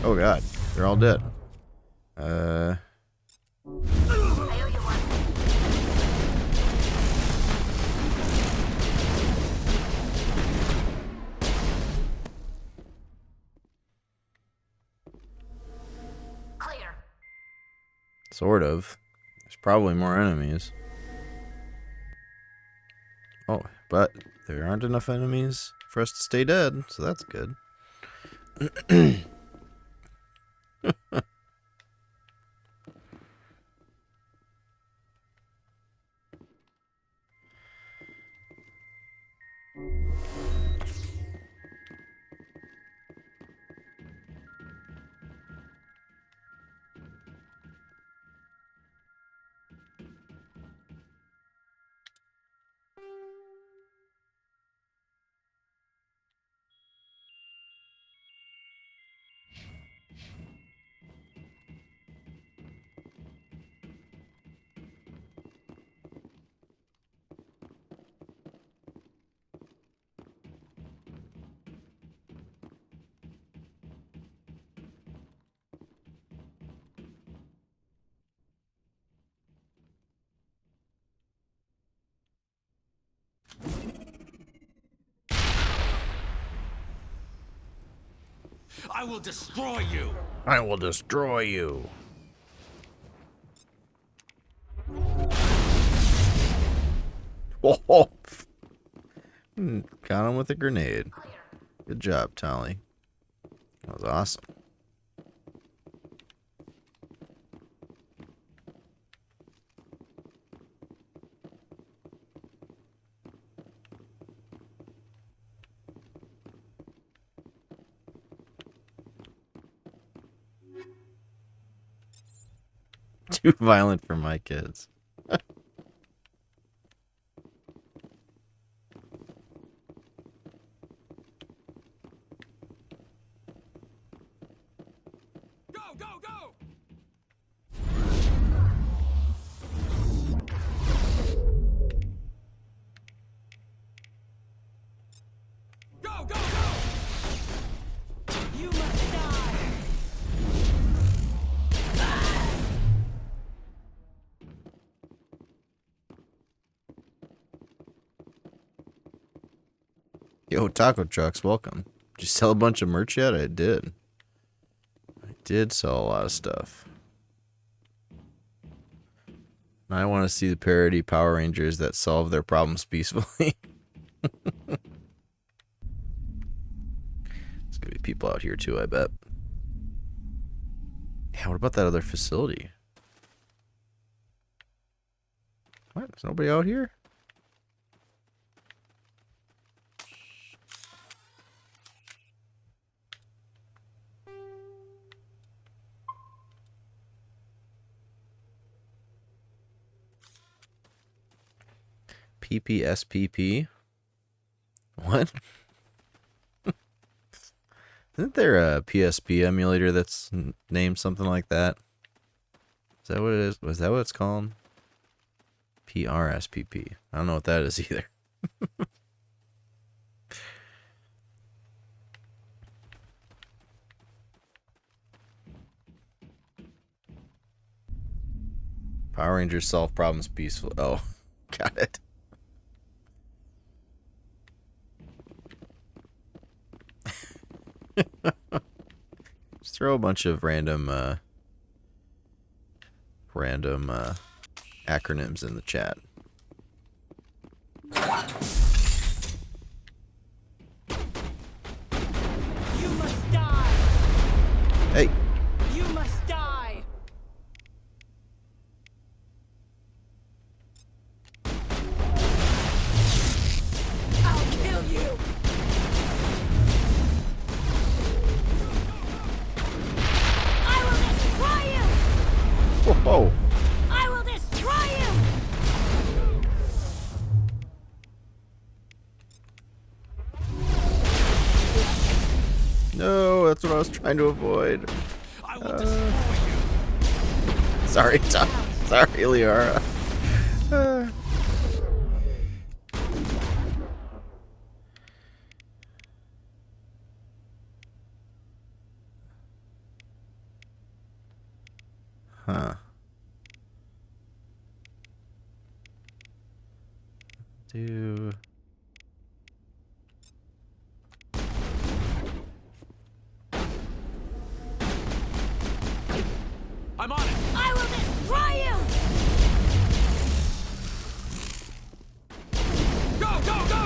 Oh god, they're all dead. Clear. Sort of. There's probably more enemies. Oh, but there aren't enough enemies for us to stay dead, so that's good. I will destroy you! I will destroy you. Whoa. Got him with a grenade. Good job, Tally. That was awesome. Too violent for my kids. Yo, taco trucks, welcome. Did you sell a bunch of merch yet? I did. I did sell a lot of stuff. I want to see the parody Power Rangers that solve their problems peacefully. There's gonna be people out here too, I bet. Yeah, what about that other facility? What? There's nobody out here? PPSPP? What? Isn't there a PSP emulator that's named something like that? Is that what it is? Was that what it's called? PRSPP. I don't know what that is either. Power Rangers solve problems peacefully. Oh, got it. Just throw a bunch of random acronyms in the chat. You must die. Hey. You must die. I'll kill you. I will destroy you. Whoa. I will destroy you. No, that's what I was trying to avoid. Sorry, Tom. Sorry, Liara. Huh. Do... I'm on it. I will destroy you. Go, go, go.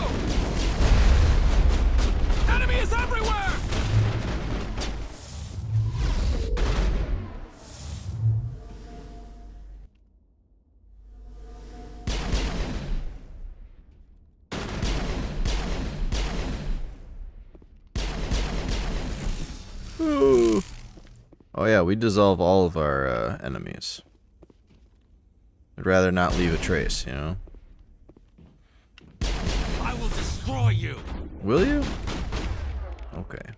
Enemy is everywhere. Ooh. Oh yeah, we dissolve all of our enemies. I'd rather not leave a trace, you know? I will destroy you. Will you? Okay.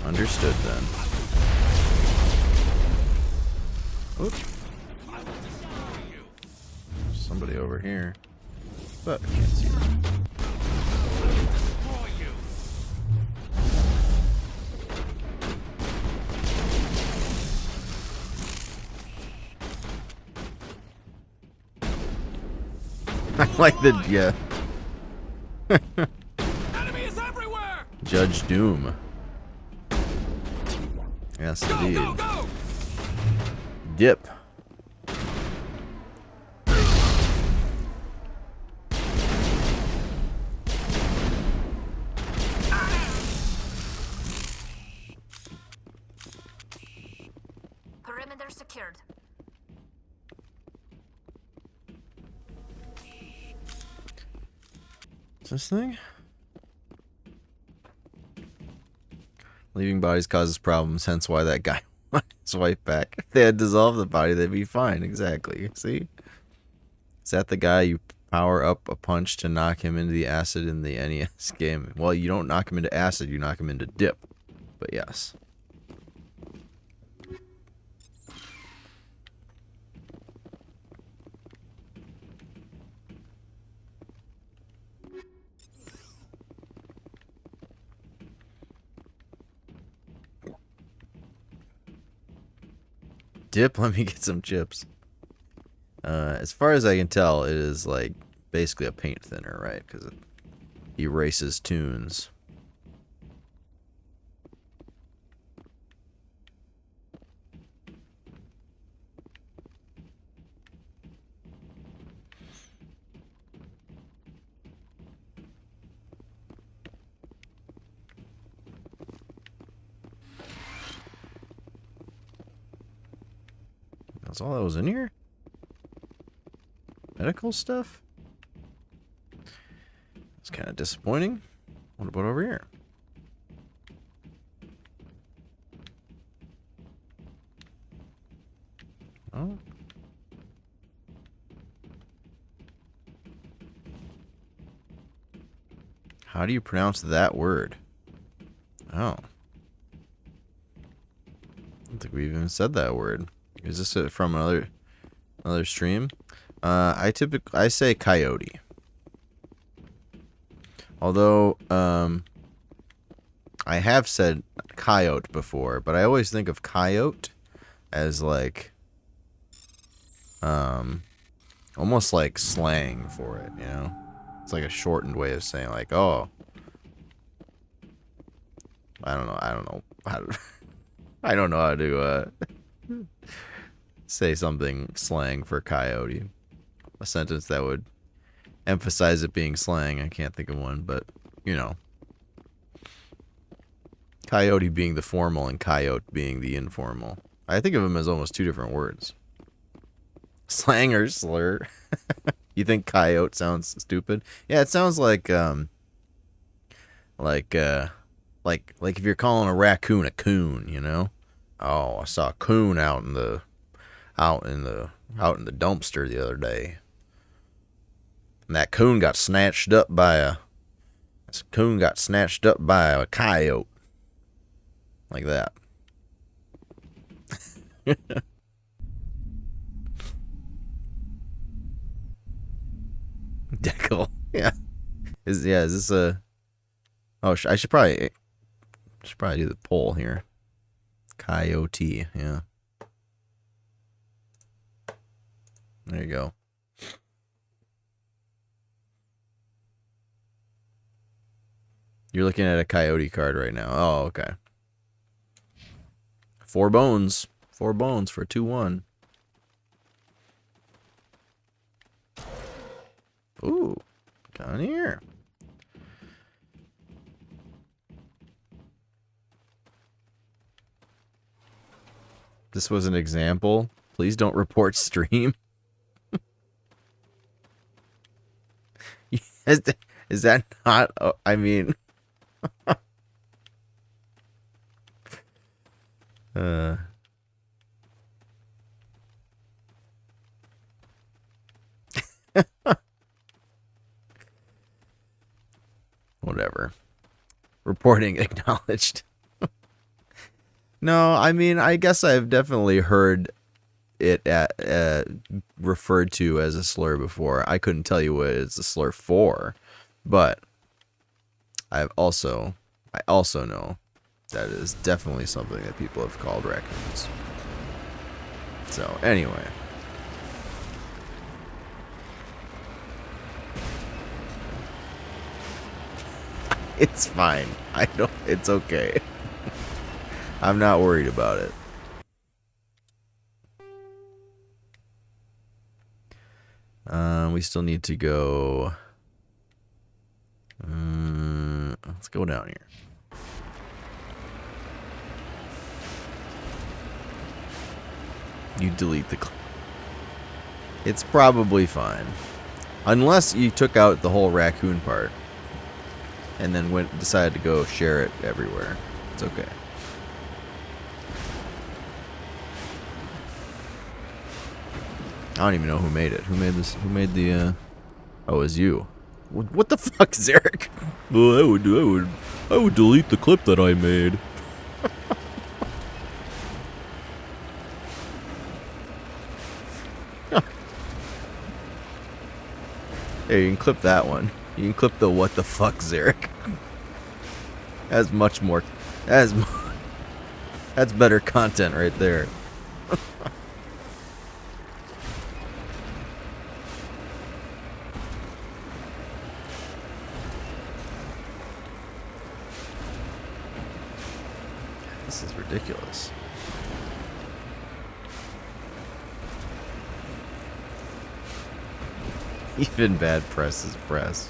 Understood then. Oops. Somebody over here. But I can't see them. I like the, yeah. Enemy is everywhere. Judge Doom. Yes, indeed. Go, go. Dip. Perimeter secured. This thing? Leaving bodies causes problems, hence why that guy Swipe back. If they had dissolved the body, they'd be fine. Exactly. See? Is that the guy you power up a punch to knock him into the acid in the NES game? Well, you don't knock him into acid, you knock him into dip. But yes. Dip, let me get some chips. As far as I can tell, it is like basically a paint thinner, right? Because it erases tunes. That's all that was in here? Medical stuff? It's kind of disappointing. What about over here? Oh. How do you pronounce that word? Oh. I don't think we even said that word. Is this from another stream? I say coyote. Although I have said coyote before, but I always think of coyote as like almost like slang for it, you know? It's like a shortened way of saying like, oh, I don't know how to I don't know how to say something slang for coyote. A sentence that would emphasize it being slang. I can't think of one, but, you know. Coyote being the formal and coyote being the informal. I think of them as almost two different words. Slang or slur. You think coyote sounds stupid? Yeah, it sounds like if you're calling a raccoon a coon, you know? Oh, I saw a coon out in the dumpster the other day. And that coon got snatched up by a coyote. Like that. Deckle. Yeah. Is this a... Oh, I should probably do the poll here. Coyote, yeah. There you go. You're looking at a coyote card right now. Oh, okay. 4 bones. 4 bones for 2-1. Ooh. Down here. This was an example. Please don't report stream. Is that not... I mean... Whatever. Reporting acknowledged. No, I mean, I guess I've definitely heard it referred to as a slur before. I couldn't tell you what it's a slur for, but I also know that is definitely something that people have called raccoons. So, anyway. It's fine. It's okay. I'm not worried about it. We still need to go... let's go down here. You delete the... It's probably fine. Unless you took out the whole raccoon part. And then decided to go share it everywhere. It's okay. I don't even know who made it. Who made this? Who made the? Oh, it was you. What the fuck, Zarek? Well, I would delete the clip that I made. Hey, you can clip that one. You can clip the what the fuck, Zarek. That's much more. That's better content right there. This is ridiculous. Even bad press is press.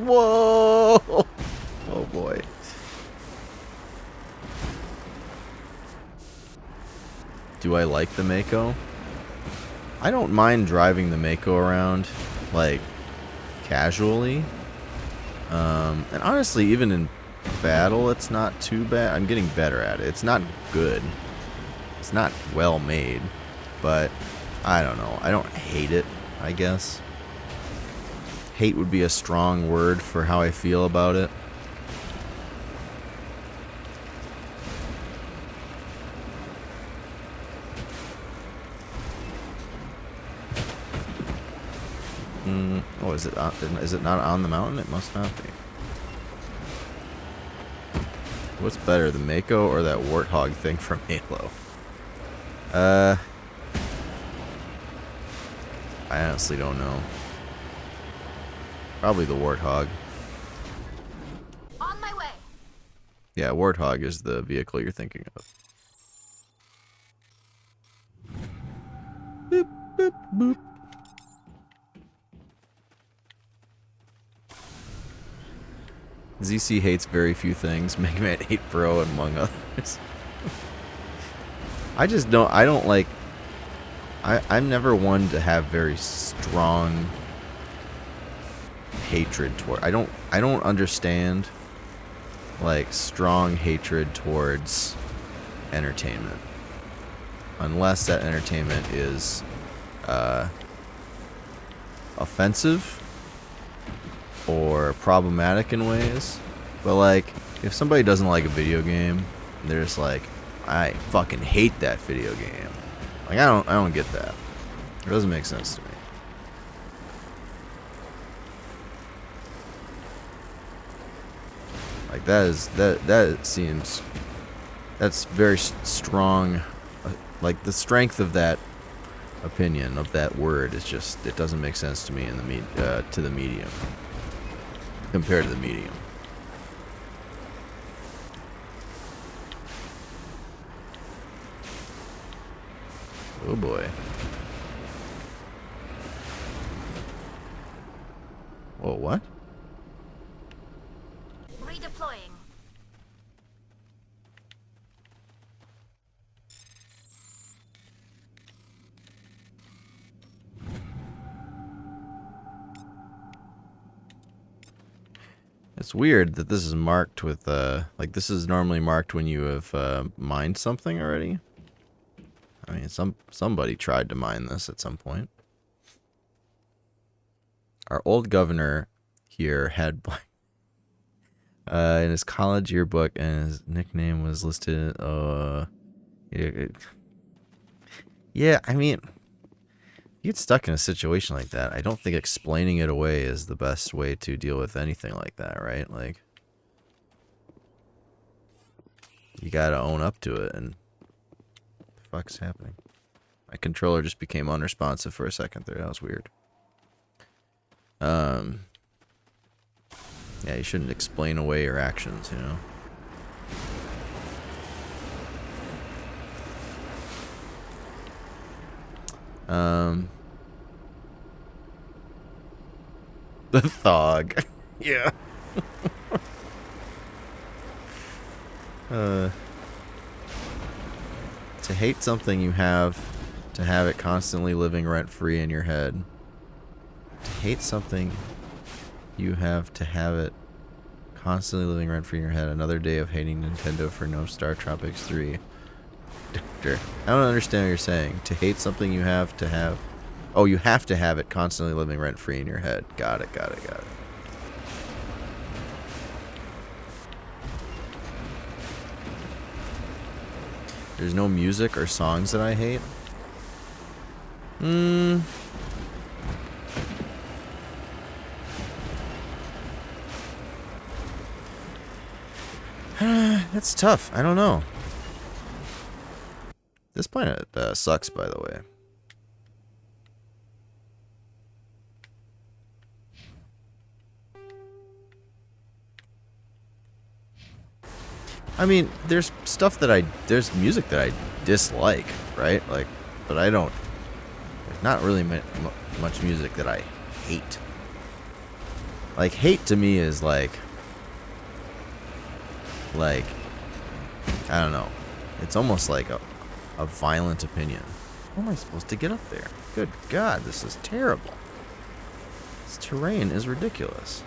Whoa! Oh boy. Do I like the Mako? I don't mind driving the Mako around, like, casually. And honestly, even in battle, it's not too bad. I'm getting better at it. It's not good. It's not well made, but I don't know. I don't hate it, I guess. Hate would be a strong word for how I feel about it. Oh, is it not on the mountain? It must not be. What's better, the Mako or that warthog thing from Halo? I honestly don't know. Probably the warthog. On my way. Yeah, warthog is the vehicle you're thinking of. Boop, boop, boop. ZC hates very few things, Mega Man 8 Pro among others. I don't like... I'm never one to have very strong hatred toward... I don't understand, like, strong hatred towards entertainment. Unless that entertainment is, offensive or problematic in ways. But like, if somebody doesn't like a video game, they're just like, I fucking hate that video game. Like, I don't get that. It doesn't make sense to me. Like, that seems, that's very strong. Like, the strength of that opinion, of that word, is just, it doesn't make sense to me in the to the medium. Compared to the medium. Oh boy. Whoa, what? Redeploying. It's weird that this is marked with, like, this is normally marked when you have, mined something already. I mean, somebody tried to mine this at some point. Our old governor here had, in his college yearbook, and his nickname was listed, yeah, I mean... You get stuck in a situation like that, I don't think explaining it away is the best way to deal with anything like that, right? Like, you gotta own up to it, and what the fuck's happening? My controller just became unresponsive for a second there. That was weird. Yeah, you shouldn't explain away your actions, you know? The thog. Yeah. To hate something you have to have it constantly living rent-free in your head. To hate something you have to have it constantly living rent-free in your head. Another day of hating Nintendo for no Star Tropics 3. Doctor, I don't understand what you're saying. To hate something you have to have... Oh, you have to have it constantly living rent-free in your head. Got it, got it, got it. There's no music or songs that I hate? That's tough. I don't know. This planet sucks, by the way. I mean, there's stuff that there's music that I dislike, right? Like, but I don't, there's not really much music that I hate. Like, hate to me is like, I don't know. It's almost like a violent opinion. How am I supposed to get up there? Good God, this is terrible. This terrain is ridiculous.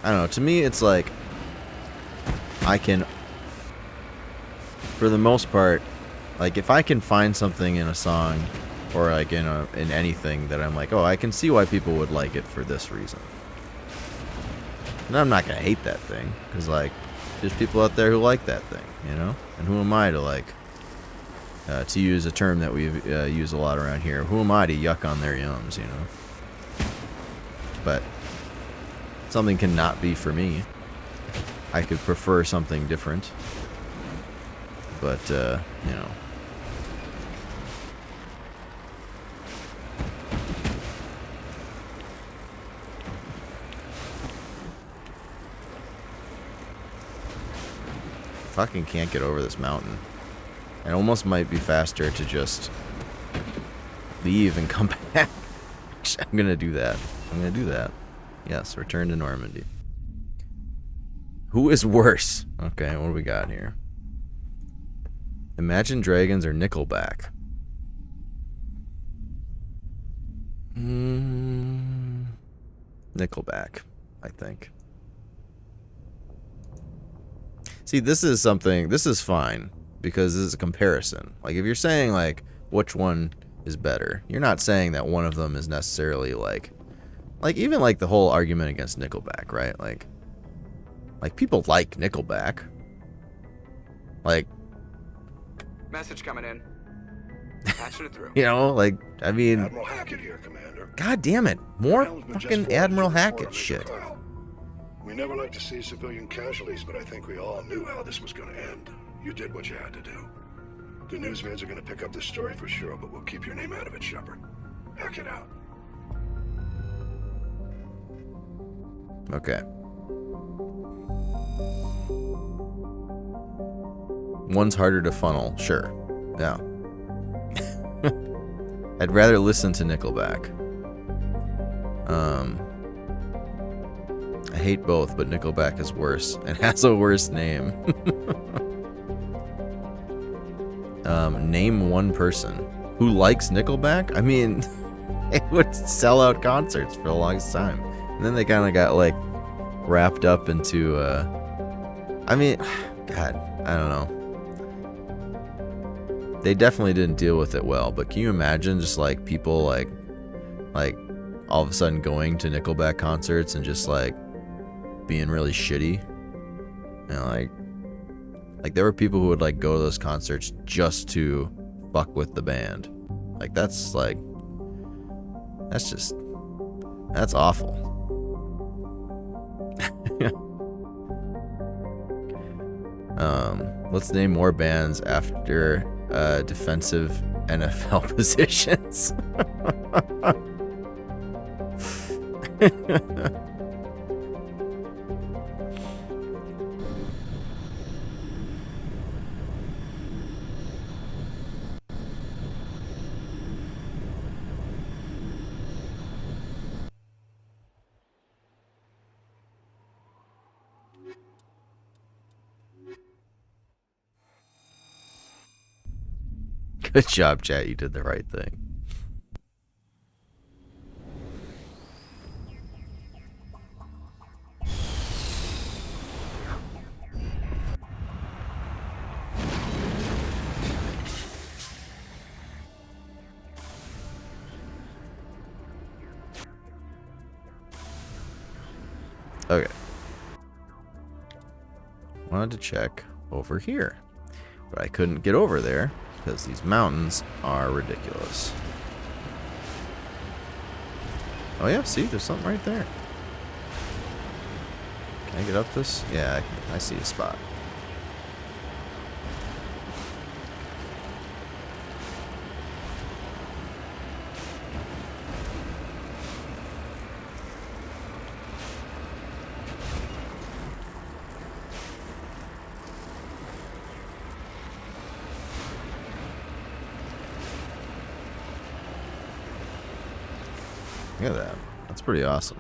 I don't know, to me it's like I can, for the most part, like if I can find something in a song or like in anything that I'm like, oh, I can see why people would like it for this reason. And I'm not gonna hate that thing, because like there's people out there who like that thing, you know? And who am I to like to use a term that we use a lot around here, who am I to yuck on their yums, you know? But something cannot be for me. I could prefer something different. But, you know. Fucking can't get over this mountain. It almost might be faster to just leave and come back. I'm gonna do that. I'm gonna do that. Yes, return to Normandy. Who is worse? Okay, what do we got here? Imagine Dragons or Nickelback? Nickelback, I think. See, this is something, this is fine, because this is a comparison. Like, if you're saying, like, which one is better, you're not saying that one of them is necessarily, like even, like, the whole argument against Nickelback, right? Like, people like Nickelback. Like... Message coming in. Patching it through. You know, like, I mean... Admiral Hackett here, Commander. God damn it. More fucking Admiral Hackett shit. We never like to see civilian casualties, but I think we all knew how this was going to end. You did what you had to do. The news vans are going to pick up this story for sure, but we'll keep your name out of it, Shepard. Hackett out. Okay. One's harder to funnel, sure. Yeah. I'd rather listen to Nickelback. I hate both, but Nickelback is worse and has a worse name. Name one person who likes Nickelback. I mean, it would sell out concerts for the longest time. And then they kind of got, like, wrapped up into, I mean, God, I don't know. They definitely didn't deal with it well, but can you imagine just, like, people, like all of a sudden going to Nickelback concerts and just, like, being really shitty? You know, like there were people who would, like, go to those concerts just to fuck with the band. Like, that's, like, that's awful. Let's name more bands after defensive NFL positions. Good job, chat. You did the right thing. Okay. Wanted to check over here, but I couldn't get over there because these mountains are ridiculous. Oh yeah, see, there's something right there. Can I get up this? Yeah, I see a spot. Look at that. That's pretty awesome.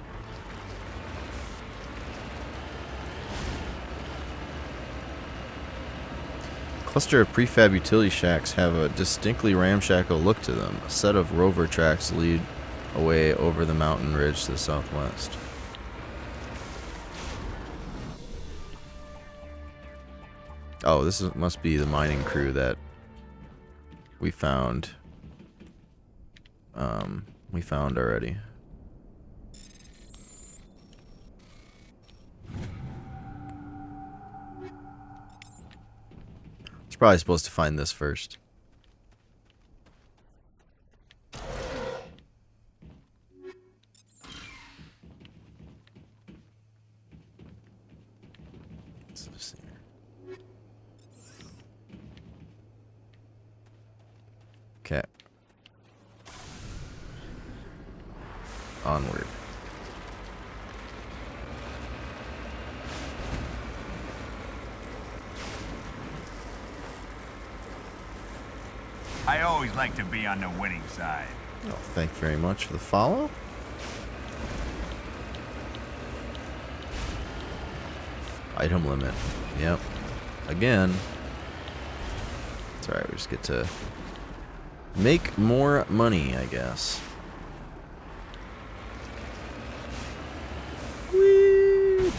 Cluster of prefab utility shacks have a distinctly ramshackle look to them. A set of rover tracks lead away over the mountain ridge to the southwest. Oh, this must be the mining crew that we found. We found already. It's probably supposed to find this first. Okay. Onward. I always like to be on the winning side. Oh, thank you very much for the follow. Item limit. Yep. Again. It's alright, we just get to make more money, I guess. Whee!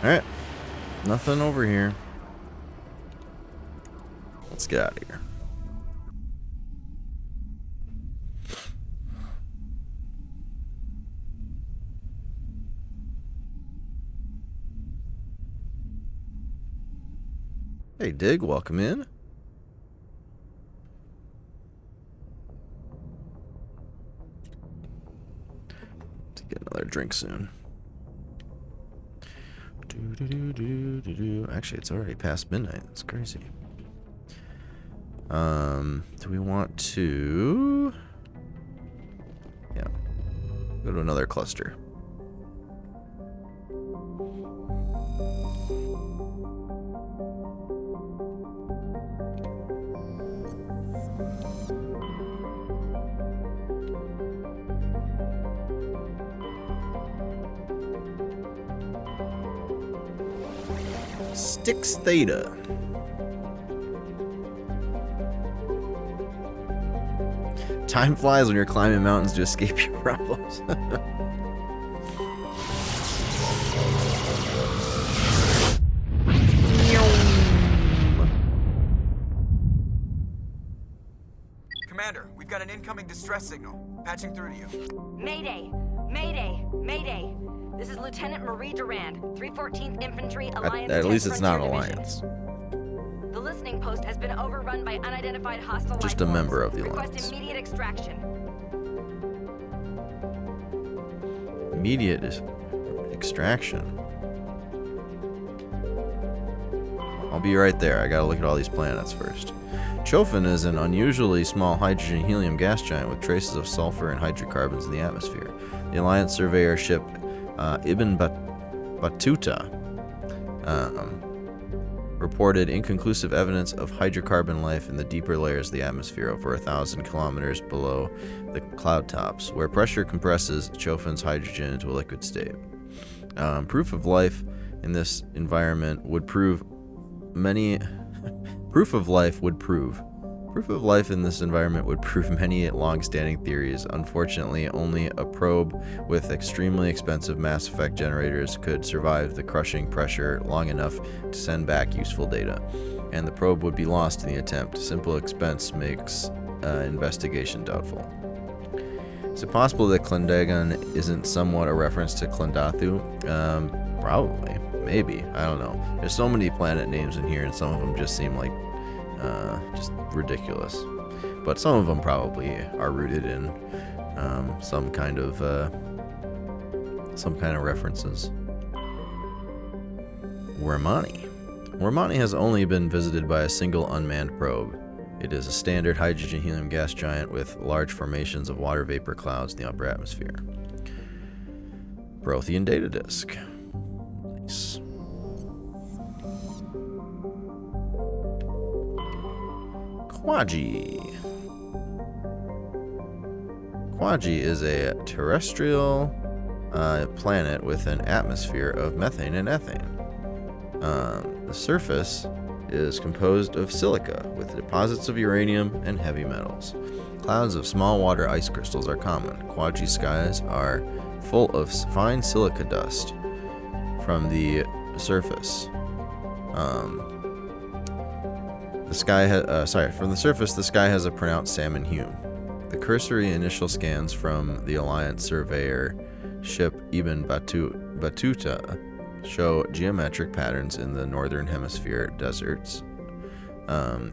Alright. Nothing over here. Let's get out of here. Hey, Dig, welcome in. To get another drink soon. Actually, it's already past midnight. That's crazy. Do we want to... Yeah. Go to another cluster. Styx Theta. Time flies when you're climbing mountains to escape your problems. Commander, we've got an incoming distress signal. Patching through to you. Mayday! Mayday! Mayday! This is Lieutenant Marie Durand, 314th Infantry Alliance. At least it's not Frontier Alliance. Division. The listening post has been overrun by unidentified hostile Just a life member forms. of the Request Alliance. immediate extraction. Immediate extraction. I'll be right there. I gotta look at all these planets first. Chofin is an unusually small hydrogen-helium gas giant with traces of sulfur and hydrocarbons in the atmosphere. The Alliance surveyor ship Ibn Battuta reported inconclusive evidence of hydrocarbon life in the deeper layers of the atmosphere over 1,000 kilometers below the cloud tops, where pressure compresses Chofin's hydrogen into a liquid state. Proof of life in this environment would prove many Proof of life in this environment would prove many long-standing theories. Unfortunately, only a probe with extremely expensive mass effect generators could survive the crushing pressure long enough to send back useful data, and the probe would be lost in the attempt. Simple expense makes investigation doubtful. Is it possible that Clendagon isn't somewhat a reference to Clendathu? Probably. Maybe. I don't know. There's so many planet names in here, and some of them just seem like just ridiculous. But some of them probably are rooted in some kind of references. Wormani. Wormani has only been visited by a single unmanned probe. It is a standard hydrogen-helium gas giant with large formations of water vapor clouds in the upper atmosphere. Prothean data disk. Nice. Quaji. Quaji is a terrestrial planet with an atmosphere of methane and ethane. The surface is composed of silica with deposits of uranium and heavy metals. Clouds of small water ice crystals are common. Quaji skies are full of fine silica dust from the surface. From the surface, the sky has a pronounced salmon hue. The cursory initial scans from the Alliance surveyor ship Ibn Battuta show geometric patterns in the northern hemisphere deserts,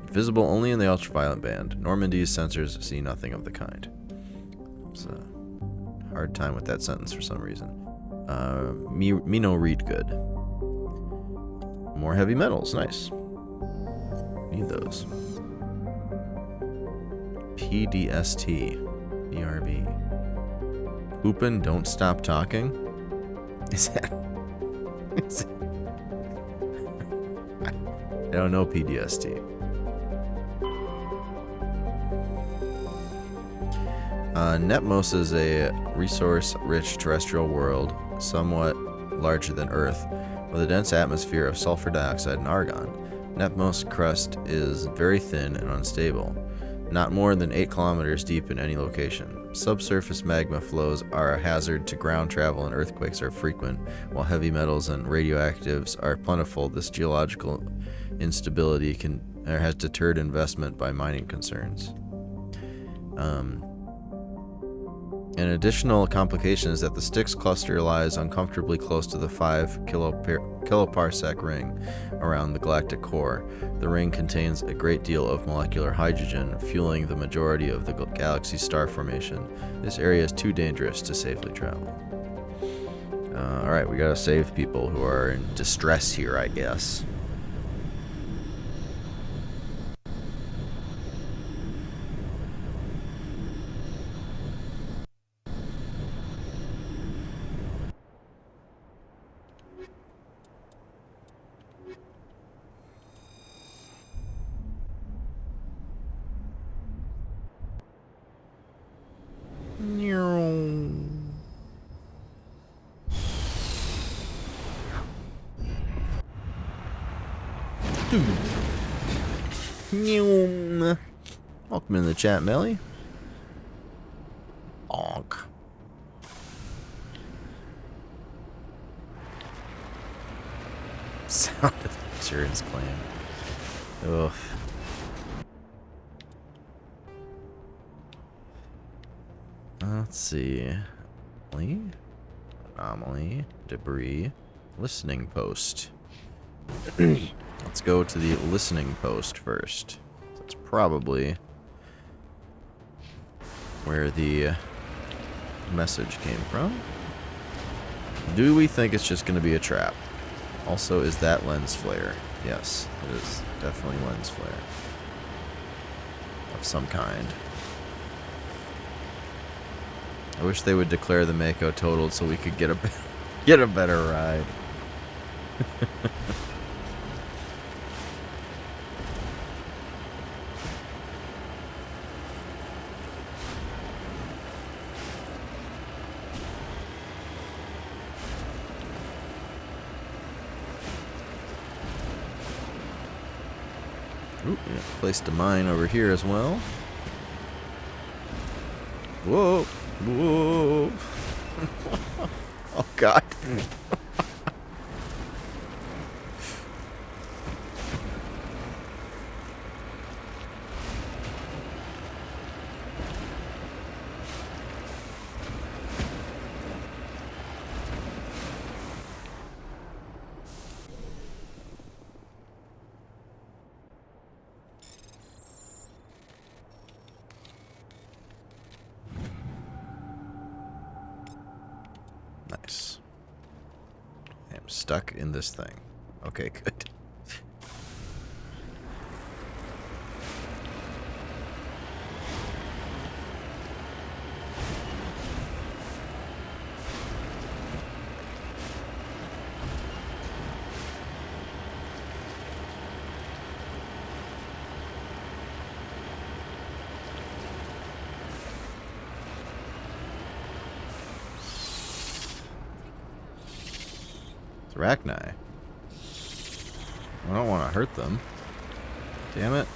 visible only in the ultraviolet band. Normandy's sensors see nothing of the kind. It's a hard time with that sentence for some reason. Me no read good. More heavy metals, nice. Need those. PDST. BRB. Poopin' don't stop talking? Is that... I don't know PDST. Netmos is a resource-rich terrestrial world, somewhat larger than Earth, with a dense atmosphere of sulfur dioxide and argon. Netmos crust is very thin and unstable, not more than 8 kilometers deep in any location. Subsurface magma flows are a hazard to ground travel and earthquakes are frequent, while heavy metals and radioactives are plentiful. This geological instability has deterred investment by mining concerns. An additional complication is that the Styx cluster lies uncomfortably close to the 5 kiloparsec ring around the galactic core. The ring contains a great deal of molecular hydrogen, fueling the majority of the galaxy's star formation. This area is too dangerous to safely travel. Alright, we gotta save people who are in distress here, I guess. Welcome in the chat, Melly. Onk. Sound of the insurance claim. Ugh. Let's see. Anomaly. Debris. Listening post. Let's go to the listening post first. That's probably where the message came from. Do we think it's just going to be a trap? Also, is that lens flare? Yes, it is definitely lens flare of some kind. I wish they would declare the Mako totaled so we could get a better ride. Ooh, yeah, placed a mine over here as well. Whoa! Whoa! Oh God! Nice. I am stuck in this thing. Okay, good. Arachni. I don't want to hurt them. Damn it.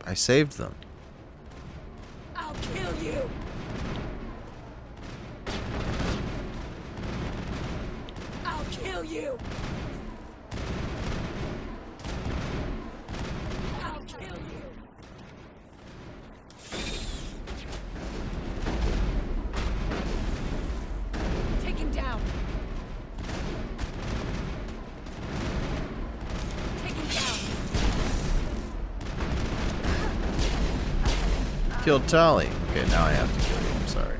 I saved them. I'll kill you. I'll kill you. I'll kill you. Take him down. Take him down. Killed Tali. Okay, now I have to kill you. I'm sorry.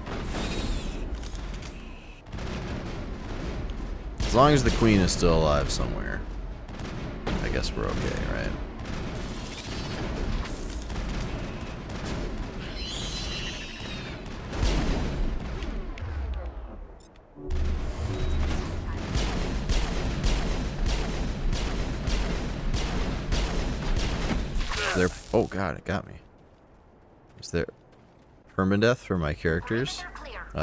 As long as the queen is still alive somewhere, I guess we're okay, right? There. Oh God, it got me. Is there permadeath for my characters?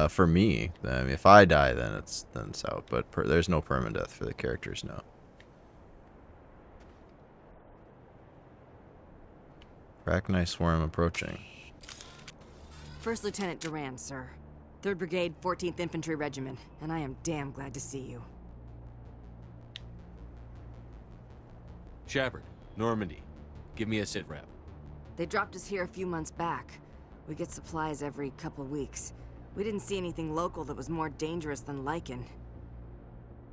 For me, I mean, if I die, then it's out. But there's no permadeath for the characters, no. Arachni swarm approaching. First Lieutenant Durand, sir. 3rd Brigade, 14th Infantry Regiment, and I am damn glad to see you. Shepard, Normandy, give me a sit rep. They dropped us here a few months back. We get supplies every couple weeks. We didn't see anything local that was more dangerous than lichen.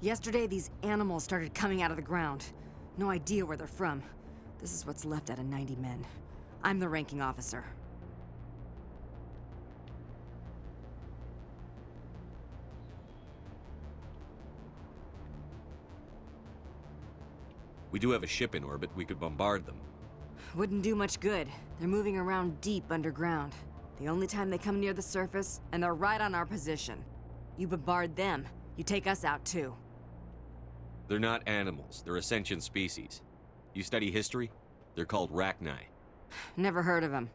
Yesterday, these animals started coming out of the ground. No idea where they're from. This is what's left out of 90 men. I'm the ranking officer. We do have a ship in orbit. We could bombard them. Wouldn't do much good. They're moving around deep underground. The only time they come near the surface, and they're right on our position. You bombard them, you take us out too. They're not animals. They're a sentient species. You study history? They're called Rachni. Never heard of them.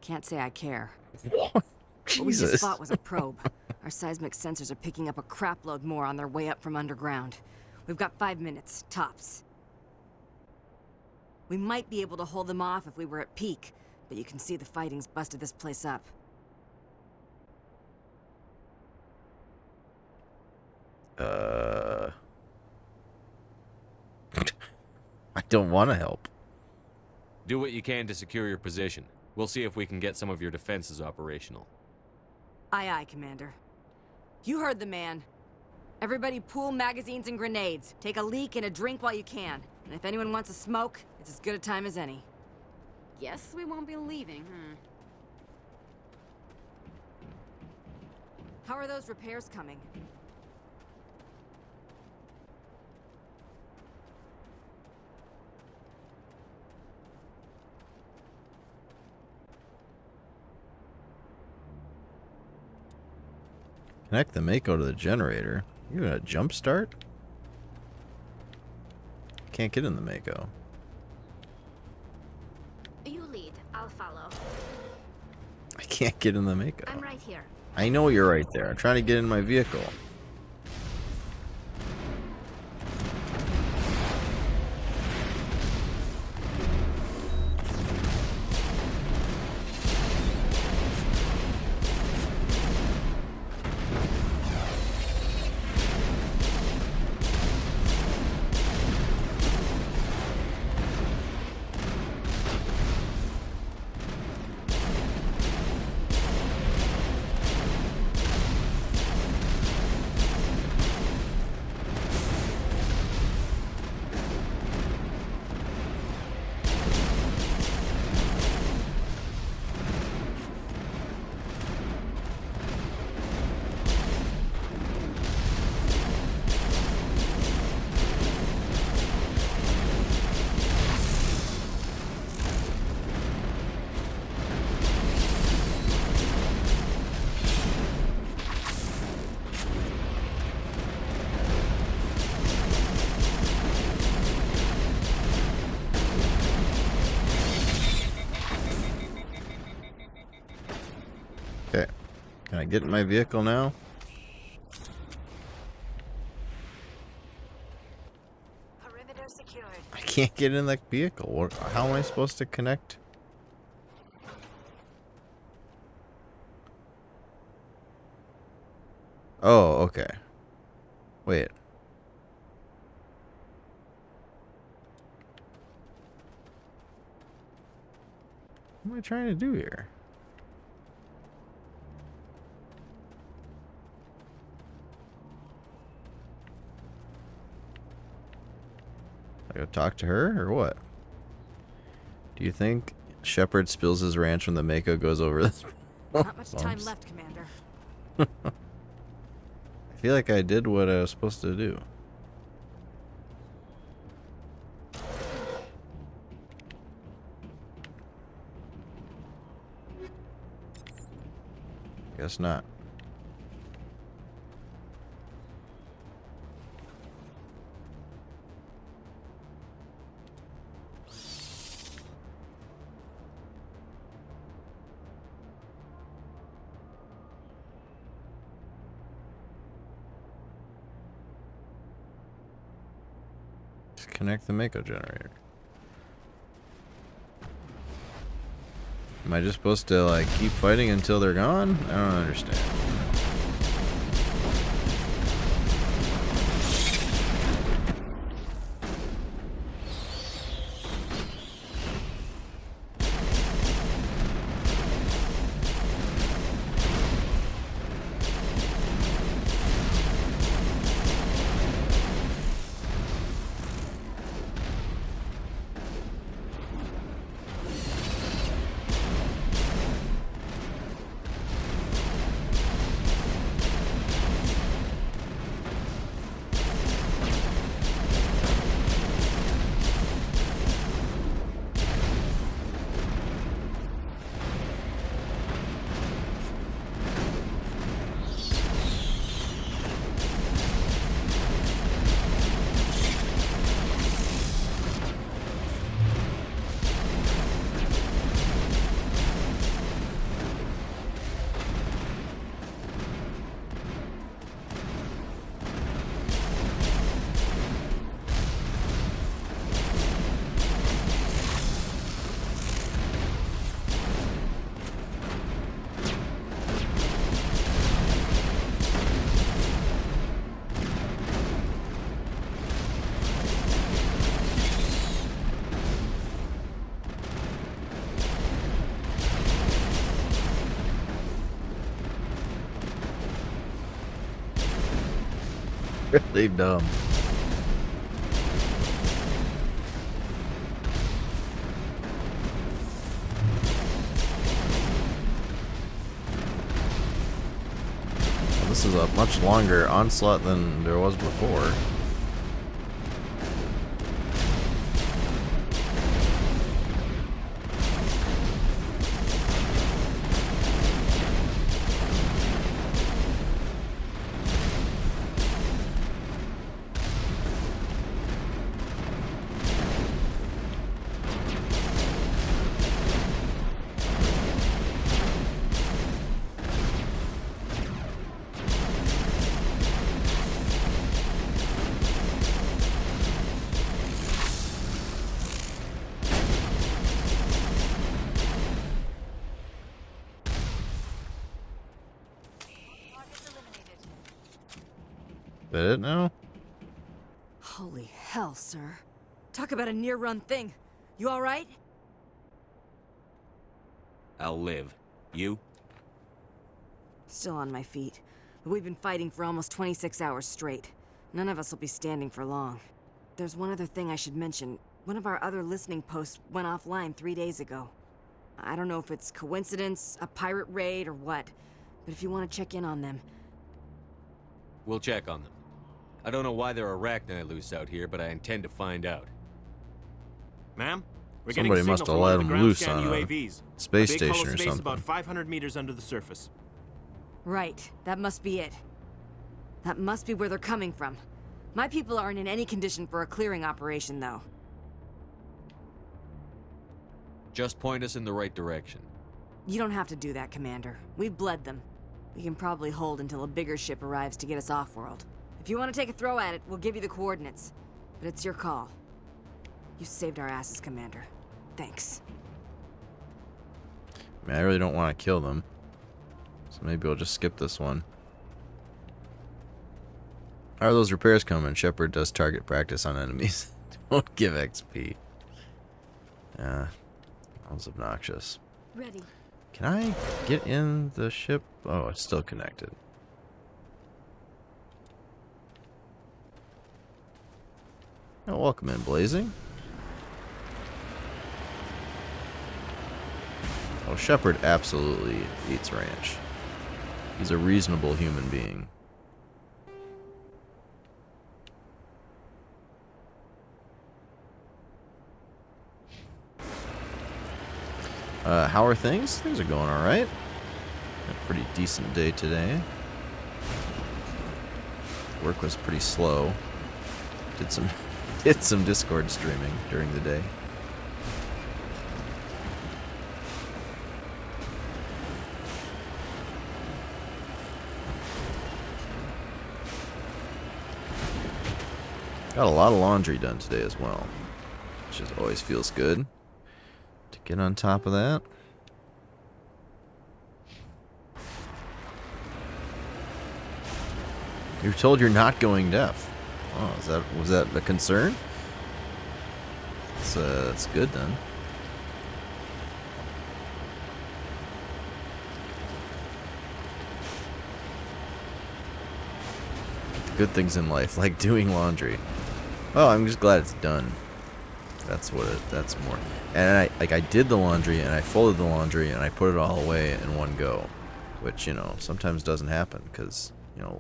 Can't say I care. What? What we just fought was a probe. Our seismic sensors are picking up a crapload more on their way up from underground. We've got 5 minutes, tops. We might be able to hold them off if we were at peak, but you can see the fighting's busted this place up. I don't want to help. Do what you can to secure your position. We'll see if we can get some of your defenses operational. Aye, aye, Commander. You heard the man. Everybody pool magazines and grenades. Take a leak and a drink while you can. And if anyone wants a smoke, it's as good a time as any. Guess we won't be leaving, How are those repairs coming? Connect the Mako to the generator. You're gonna jump start? Can't get in the Mako. You lead. I'll follow. I can't get in the Mako. I'm right here. I know you're right there. I'm trying to get in my vehicle. Okay. Can I get in my vehicle now? Perimeter secured. I can't get in the vehicle. How am I supposed to connect? Oh, okay. Wait. What am I trying to do here? I go talk to her or what? Do you think Shepard spills his ranch when the Mako goes over this? Not much time left, Commander. I feel like I did what I was supposed to do. Guess not. Connect the Mako generator. Am I just supposed to like keep fighting until they're gone? I don't understand. Really dumb. Well, this is a much longer onslaught than there was before. That it now? Holy hell, sir. Talk about a near-run thing. You alright? I'll live. You? Still on my feet. But we've been fighting for almost 26 hours straight. None of us will be standing for long. There's one other thing I should mention. One of our other listening posts went offline 3 days ago. I don't know if it's coincidence, a pirate raid, or what. But if you want to check in on them... We'll check on them. I don't know why there are arachni loose out here, but I intend to find out. Ma'am? We're Somebody getting must signal have from let one of them the ground loose scan on a UAVs. space a big station hollow or space something. about 500 meters under the surface. Right, that must be it. That must be where they're coming from. My people aren't in any condition for a clearing operation, though. Just point us in the right direction. You don't have to do that, Commander. We've bled them. We can probably hold until a bigger ship arrives to get us off-world. If you want to take a throw at it, we'll give you the coordinates. But it's your call. You saved our asses, Commander. Thanks. I mean, I really don't want to kill them. So maybe we'll just skip this one. How are those repairs coming? Shepard does target practice on enemies. Don't give XP. Yeah, that was obnoxious. Ready. Can I get in the ship? Oh, it's still connected. Oh, welcome in, Blazing. Oh, Shepard absolutely eats ranch. He's a reasonable human being. How are things? Things are going alright. A pretty decent day today. Work was pretty slow. Did some Discord streaming during the day. Got a lot of laundry done today as well, which just always feels good to get on top of that. You're told you're not going deaf. Oh, was that a concern? That's good then. Good things in life, like doing laundry. Oh, I'm just glad it's done. That's more. And I did the laundry and I folded the laundry and I put it all away in one go, which, you know, sometimes doesn't happen because, you know,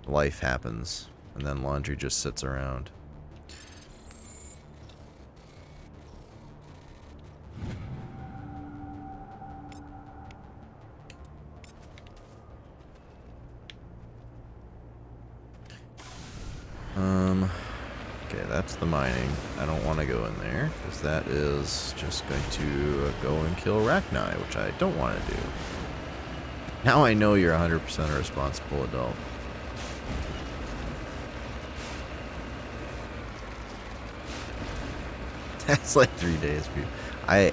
life happens and then laundry just sits around. Okay, that's the mining. I don't want to go in there, because that is just going to go and kill Arachni, which I don't want to do. Now I know you're 100% a responsible adult. That's like 3 days for you. I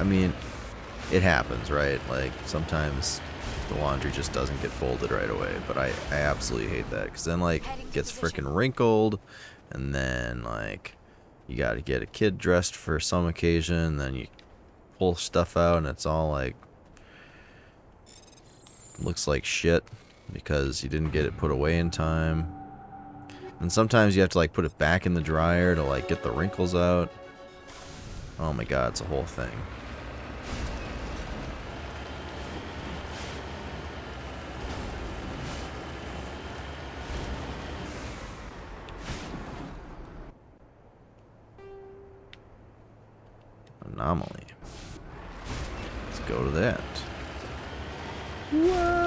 mean, it happens, right? Like, sometimes the laundry just doesn't get folded right away, but I absolutely hate that, because then, like, it gets freaking wrinkled, and then, like, you gotta get a kid dressed for some occasion, then you pull stuff out, and it's all, like, looks like shit, because you didn't get it put away in time. And sometimes you have to like put it back in the dryer to like get the wrinkles out. Oh my god, it's a whole thing. Anomaly. Let's go to that. Whoa!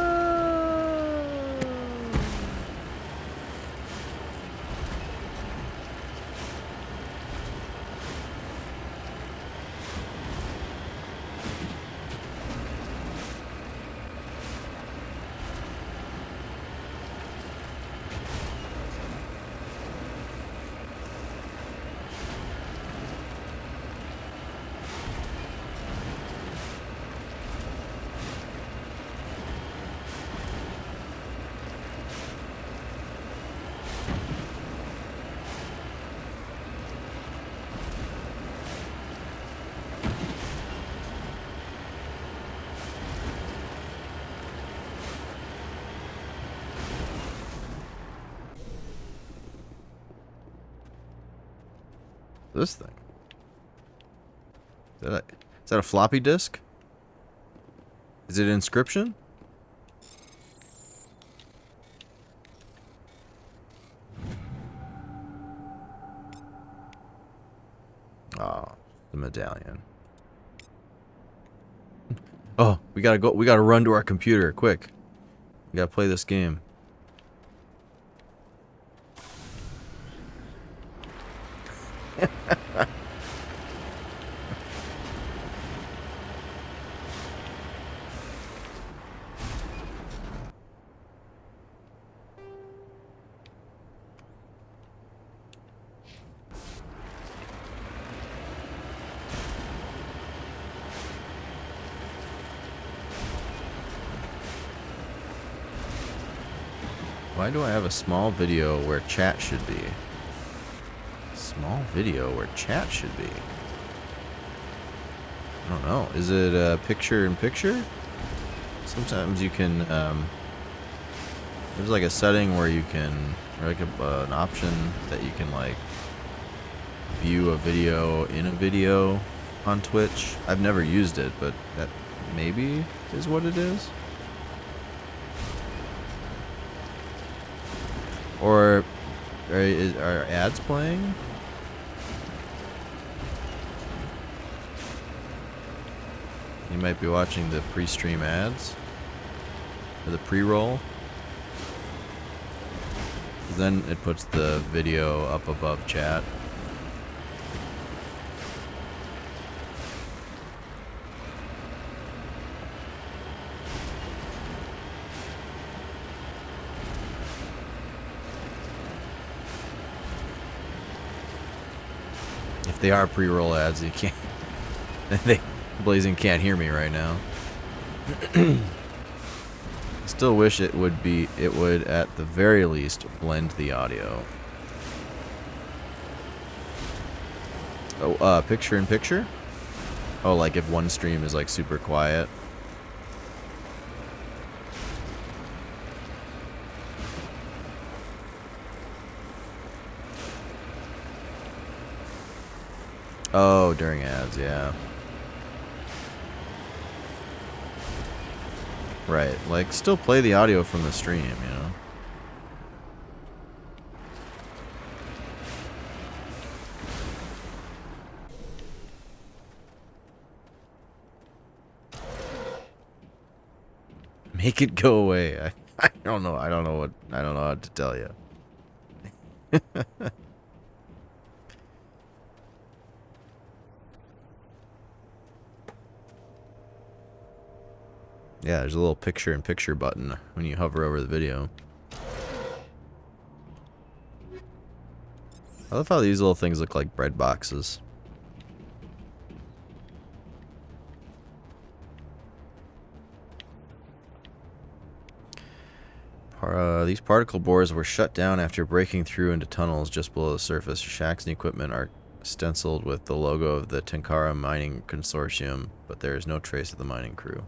This thing. Is that a floppy disk? Is it inscription? Oh, the medallion. Oh, we gotta go. We gotta run to our computer, quick. We gotta play this game. Why do I have a small video where chat should be? Small video where chat should be? I don't know. Is it picture in picture? Sometimes you can, there's like a setting where you can, or like an option that you can like view a video in a video on Twitch. I've never used it, but that maybe is what it is. Or are ads playing? You might be watching the pre-stream ads or the pre-roll. Then it puts the video up above chat. If they are pre-roll ads, you can't. Blazing can't hear me right now. Still wish it would be. It would at the very least blend the audio. Oh, picture in picture. Oh, like if one stream is like super quiet. Oh, during ads, yeah. Right, like still play the audio from the stream, you know. Make it go away. I don't know. I don't know what to tell you. Yeah, there's a little picture-in-picture button when you hover over the video. I love how these little things look like bread boxes. These particle boards were shut down after breaking through into tunnels just below the surface. Shacks and equipment are stenciled with the logo of the Tenkara Mining Consortium, but there is no trace of the mining crew.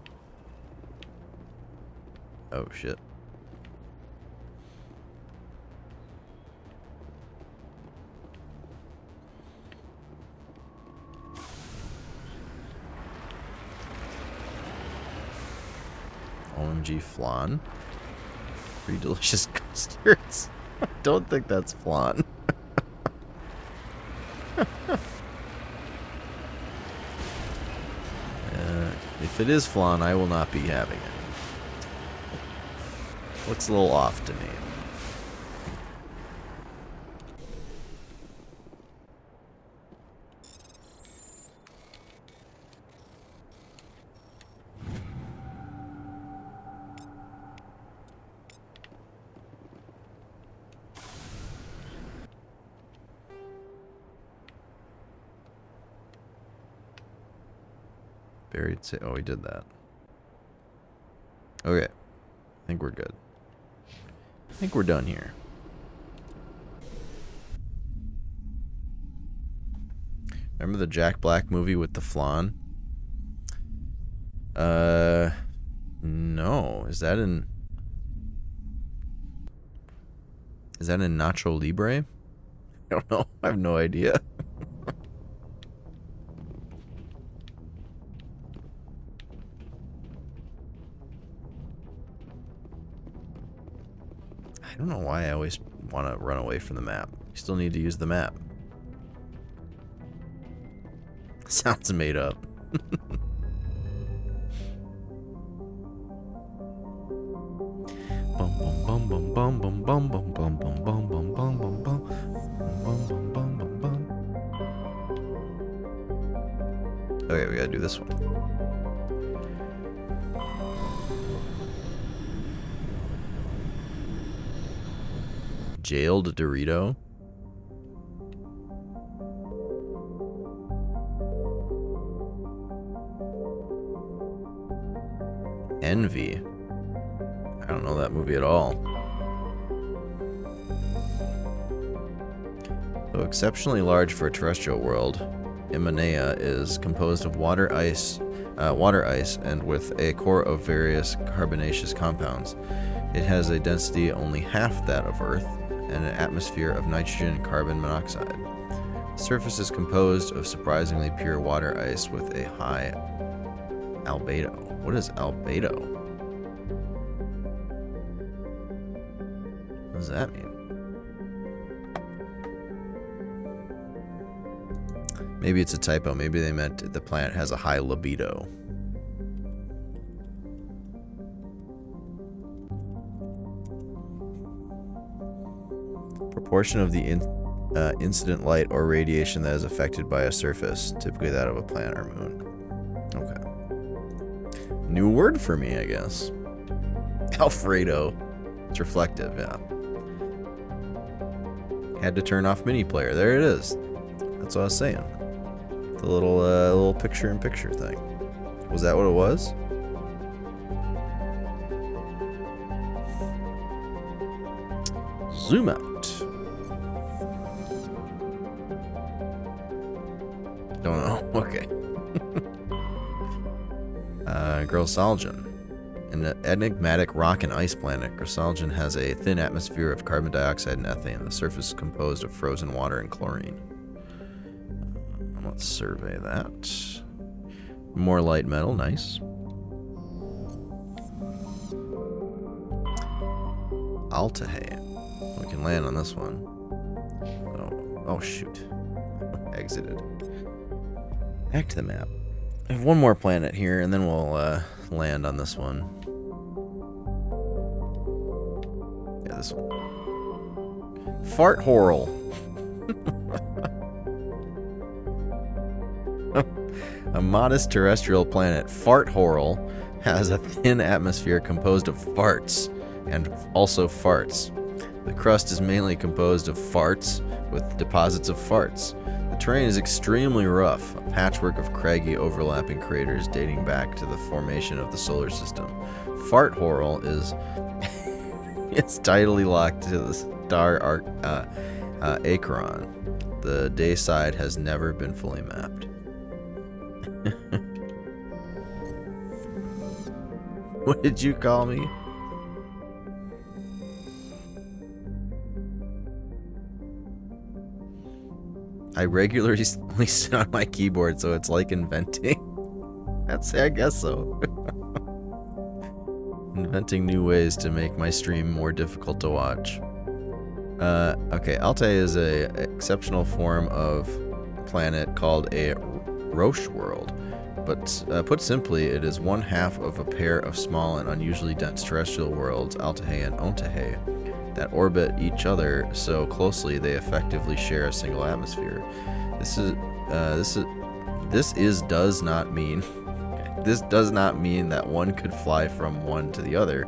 Oh shit. Orgy flan. 3 delicious custards. I don't think that's flan. If it is flan, I will not be having it. Looks a little off to me. Buried say, oh, we did that. Okay. I think we're good. I think we're done here. Remember the Jack Black movie with the flan? No. Is that in Nacho Libre? I don't know. I have no idea. I don't know why I always want to run away from the map. You still need to use the map. Sounds made up. Okay, we gotta do this one. Jailed Dorito. Envy. I don't know that movie at all. Though exceptionally large for a terrestrial world, Imanea is composed of water ice, and with a core of various carbonaceous compounds. It has a density only half that of Earth, and an atmosphere of nitrogen and carbon monoxide. The surface is composed of surprisingly pure water ice with a high albedo. What is albedo? What does that mean? Maybe it's a typo. Maybe they meant the planet has a high libido. Proportion of the incident light or radiation that is affected by a surface, typically that of a planet or moon. Okay. New word for me, I guess. Alfredo. It's reflective, yeah. Had to turn off mini player. There it is. That's what I was saying. The little picture-in-picture thing. Was that what it was? Zoom out. Don't know. Okay. Grosalgen. An enigmatic rock and ice planet, Grosalgen has a thin atmosphere of carbon dioxide and ethane. The surface is composed of frozen water and chlorine. Let's survey that. More light metal, nice. Altahay. We can land on this one. Oh shoot. Exited. Back to the map. I have one more planet here, and then we'll land on this one. Yeah, this one. Fart Horrel. A modest terrestrial planet, Fart Horrel has a thin atmosphere composed of farts, and also farts. The crust is mainly composed of farts, with deposits of farts. The terrain is extremely rough, a patchwork of craggy overlapping craters dating back to the formation of the solar system. Fart Horrel is it's tidally locked to the star Acheron. The day side has never been fully mapped. What did you call me? I regularly sit on my keyboard, so it's like inventing. I guess so. Inventing new ways to make my stream more difficult to watch. Okay, Altair is a exceptional form of planet called a Roche world. But put simply, it is one half of a pair of small and unusually dense terrestrial worlds, Altair and Ontair, that orbit each other so closely they effectively share a single atmosphere. This does not mean that one could fly from one to the other,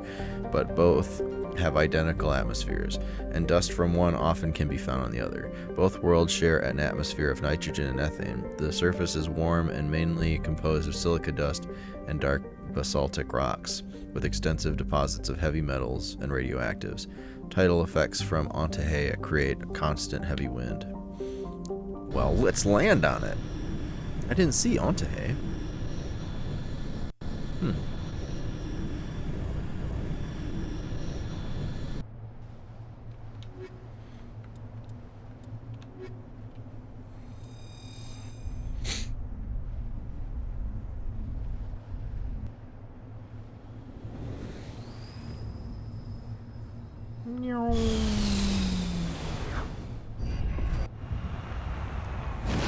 but both have identical atmospheres, and dust from one often can be found on the other. Both worlds share an atmosphere of nitrogen and ethane. The surface is warm and mainly composed of silica dust and dark basaltic rocks, with extensive deposits of heavy metals and radioactives. Tidal effects from Ontahe create a constant heavy wind. Well, let's land on it. I didn't see Ontahe.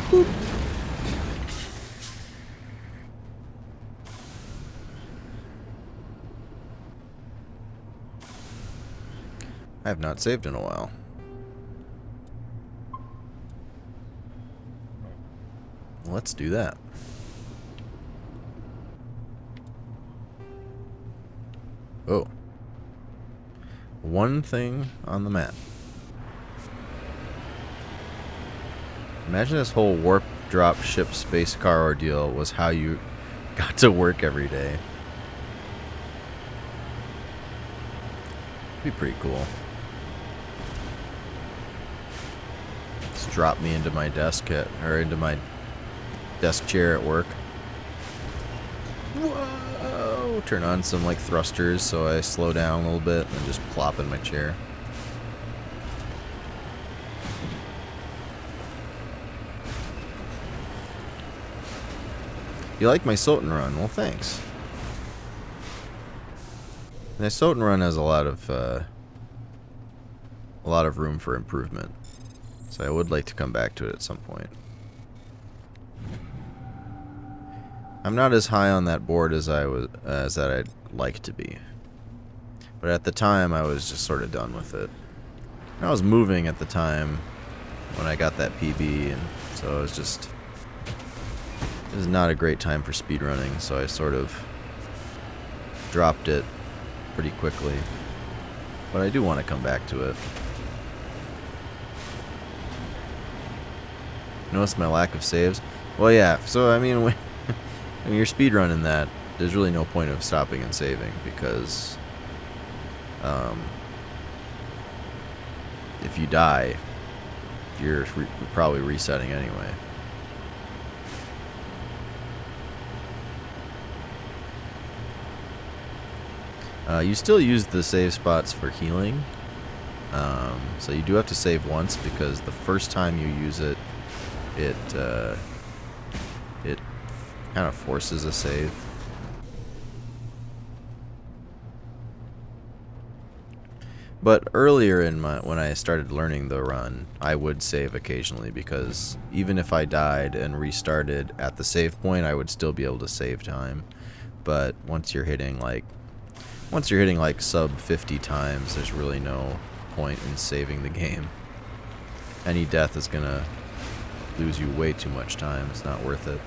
Boop. I have not saved in a while. Let's do that. Oh. One thing on the map. Imagine this whole warp drop ship space car ordeal was how you got to work every day. Be pretty cool. Just drop me into my desk into my desk chair at work. Whoa! Turn on some like thrusters so I slow down a little bit and just plop in my chair. You like my Soten run? Well, thanks. The Soten run has a lot of room for improvement, so I would like to come back to it at some point. I'm not as high on that board as I'd like to be, but at the time I was just sort of done with it. I was moving at the time when I got that PB, and so it was just. This is not a great time for speedrunning, so I sort of dropped it pretty quickly. But I do want to come back to it. Notice my lack of saves? Well, yeah, so I mean, when you're speedrunning that, there's really no point of stopping and saving, because if you die, you're probably resetting anyway. You still use the save spots for healing, so you do have to save once, because the first time you use it, it kind of forces a save. But earlier when I started learning the run, I would save occasionally, because even if I died and restarted at the save point, I would still be able to save time. But once you're hitting like sub 50 times, there's really no point in saving the game. Any death is gonna lose you way too much time. It's not worth it.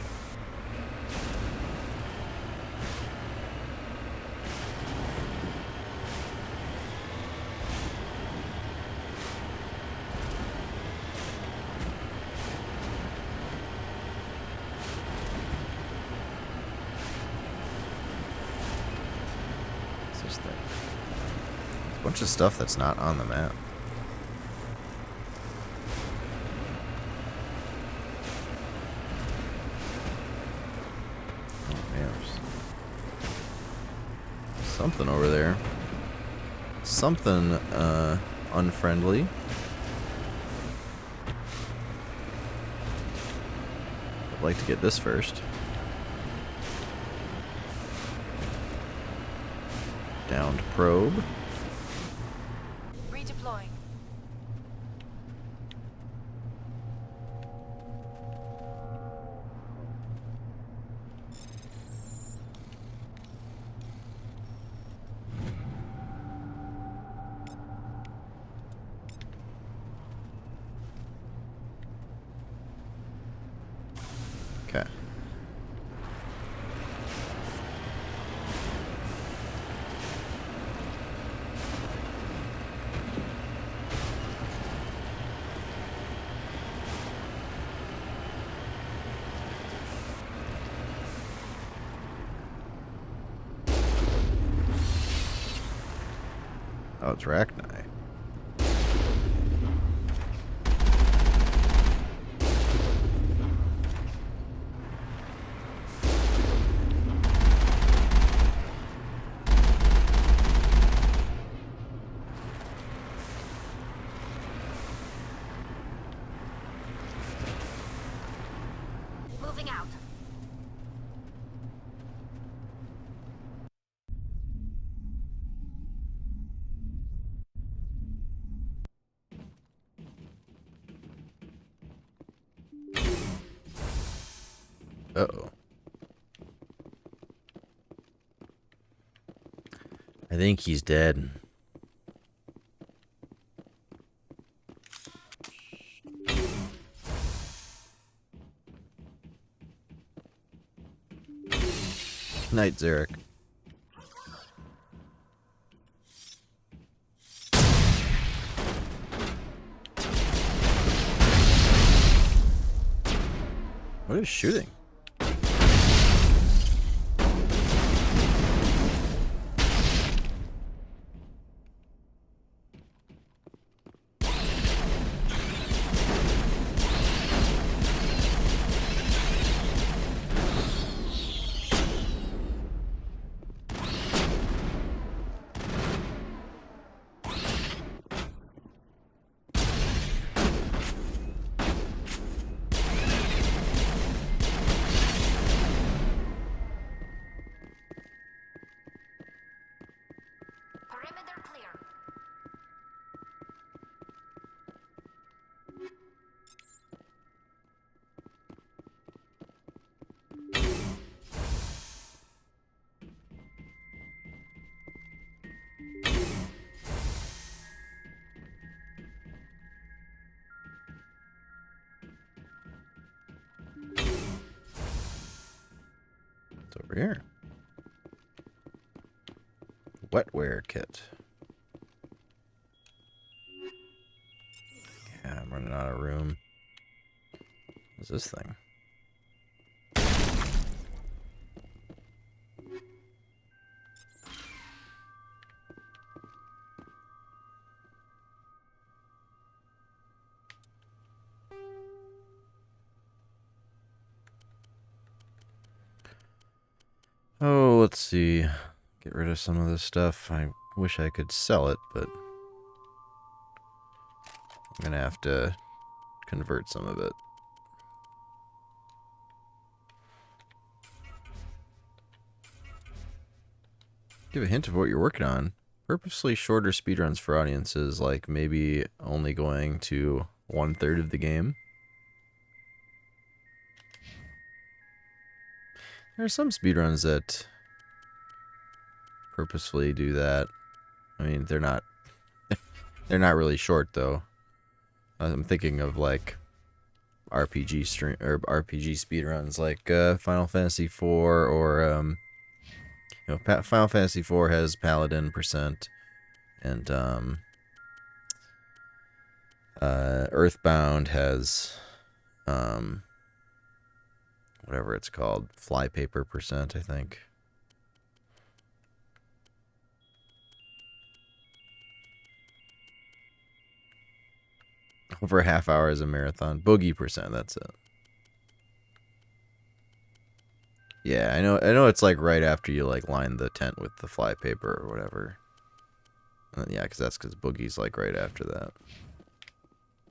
Bunch of stuff that's not on the map. Oh, man, there's something over there. Something unfriendly. I'd like to get this first. Downed probe. Redeploying. Okay. Oh, it's Rachni. Moving out. Uh-oh. I think he's dead. Night, Zarek. What is shooting? Perimeter clear. It's over here. Wetware kit. Yeah, I'm running out of room. What's this thing? Oh, let's see. Get rid of some of this stuff. I wish I could sell it, but I'm gonna have to convert some of it. Give a hint of what you're working on. Purposely shorter speedruns for audiences, like maybe only going to 1/3 of the game. There are some speedruns that purposefully do that. I mean, they're not really short though. I'm thinking of like RPG stream or RPG speedruns like Final Fantasy IV or you know, Final Fantasy IV has Paladin percent and Earthbound has whatever it's called, flypaper percent, I think. Over a half hour is a marathon. Boogie percent, that's it. Yeah, I know it's like right after you like line the tent with the flypaper or whatever. And yeah, that's because Boogie's like right after that.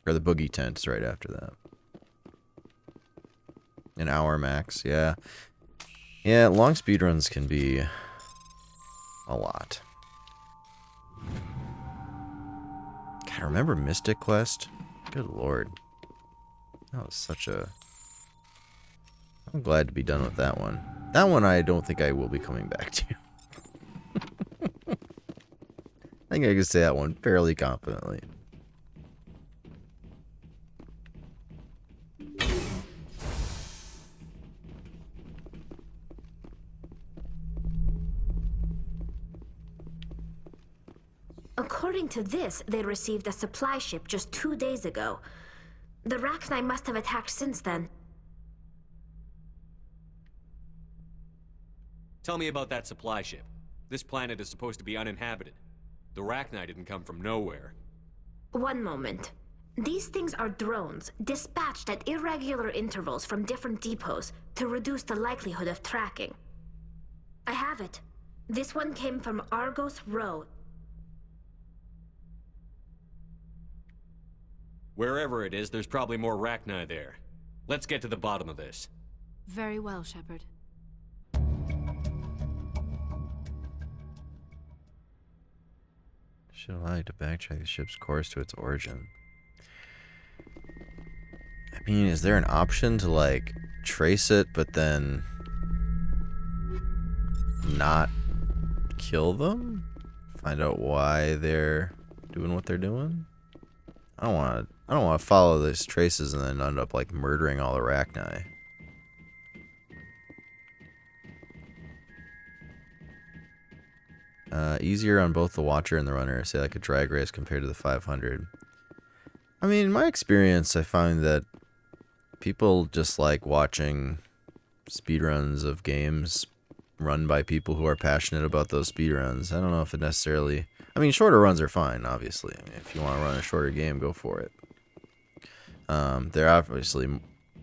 Or the Boogie tent's right after that. An hour max, yeah. Yeah, long speedruns can be a lot. God, remember Mystic Quest? Good lord. That was such a... I'm glad to be done with that one. That one I don't think I will be coming back to. I think I can say that one fairly confidently. According to this, they received a supply ship just 2 days ago. The Rachni must have attacked since then. Tell me about that supply ship. This planet is supposed to be uninhabited. The Rachni didn't come from nowhere. One moment. These things are drones, dispatched at irregular intervals from different depots to reduce the likelihood of tracking. I have it. This one came from Argos Row. Wherever it is, there's probably more Rachni there. Let's get to the bottom of this. Very well, Shepard. Should allow you to backtrack the ship's course to its origin. I mean, is there an option to, like, trace it, but then not kill them? Find out why they're doing what they're doing? I don't want to follow these traces and then end up, like, murdering all the Rachni. Easier on both the Watcher and the Runner, say like a drag race compared to the 500. I mean, in my experience, I find that people just like watching speedruns of games run by people who are passionate about those speedruns. I don't know if it necessarily... I mean, shorter runs are fine, obviously. I mean, if you want to run a shorter game, go for it. They're obviously...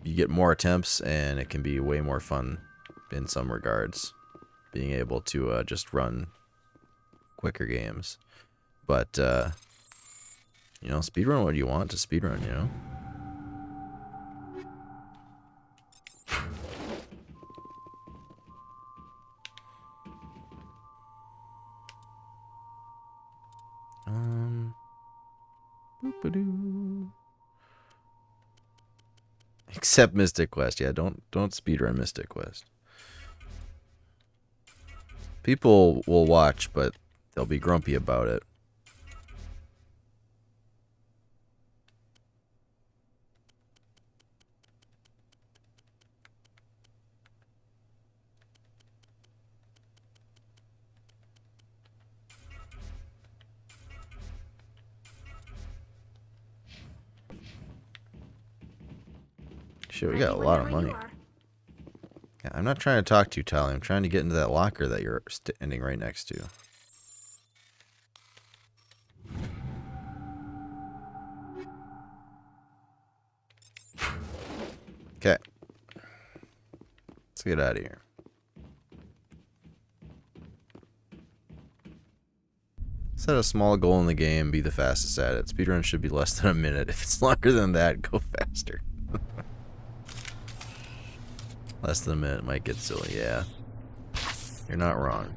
You get more attempts, and it can be way more fun in some regards. Being able to just run quicker games. But, you know, speedrun what you want to speedrun, you know? Boop-a-doo. Except Mystic Quest. Yeah, don't speedrun Mystic Quest. People will watch, but they'll be grumpy about it. Shit, we got a lot of money. Yeah, I'm not trying to talk to you, Tally. I'm trying to get into that locker that you're standing right next to. Okay. Let's get out of here. Set a small goal in the game, be the fastest at it. Speedrun should be less than a minute. If it's longer than that, go faster. Less than a minute might get silly, yeah. You're not wrong.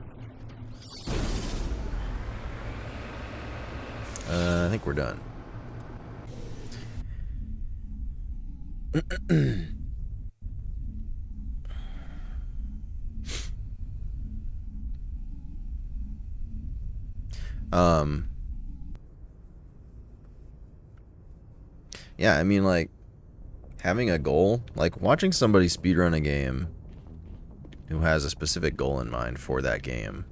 I think we're done. Yeah, I mean, like, having a goal, like watching somebody speedrun a game who has a specific goal in mind for that game,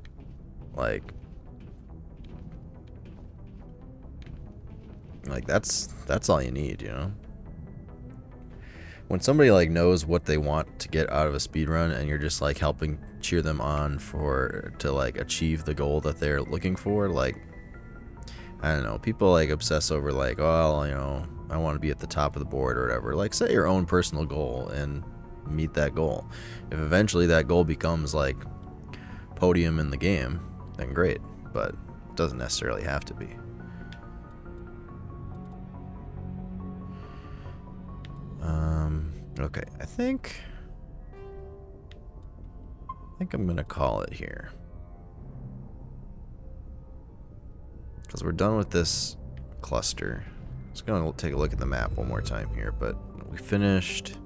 like that's all you need, you know? When somebody like knows what they want to get out of a speedrun and you're just like helping cheer them on to like achieve the goal that they're looking for, like, I don't know, people like obsess over like, oh, you know, I want to be at the top of the board or whatever. Like, set your own personal goal and meet that goal. If eventually that goal becomes like podium in the game, then great, but it doesn't necessarily have to be. Okay, I think I'm gonna call it here. Because we're done with this cluster. Just going to take a look at the map one more time here, but we finished...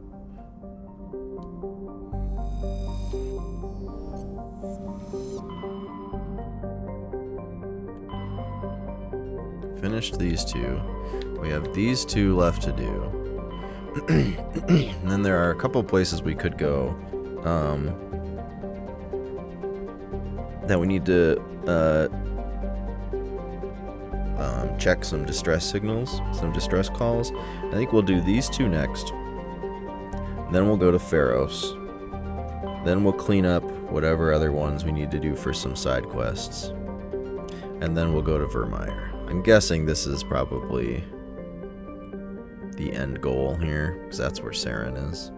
Finished these two. We have these two left to do. And then there are a couple places we could go that we need to check some distress signals, some distress calls. I think we'll do these two next. Then we'll go to Pharos. Then we'll clean up whatever other ones we need to do for some side quests. And then we'll go to Vermeer. I'm guessing this is probably the end goal here, because that's where Saren is.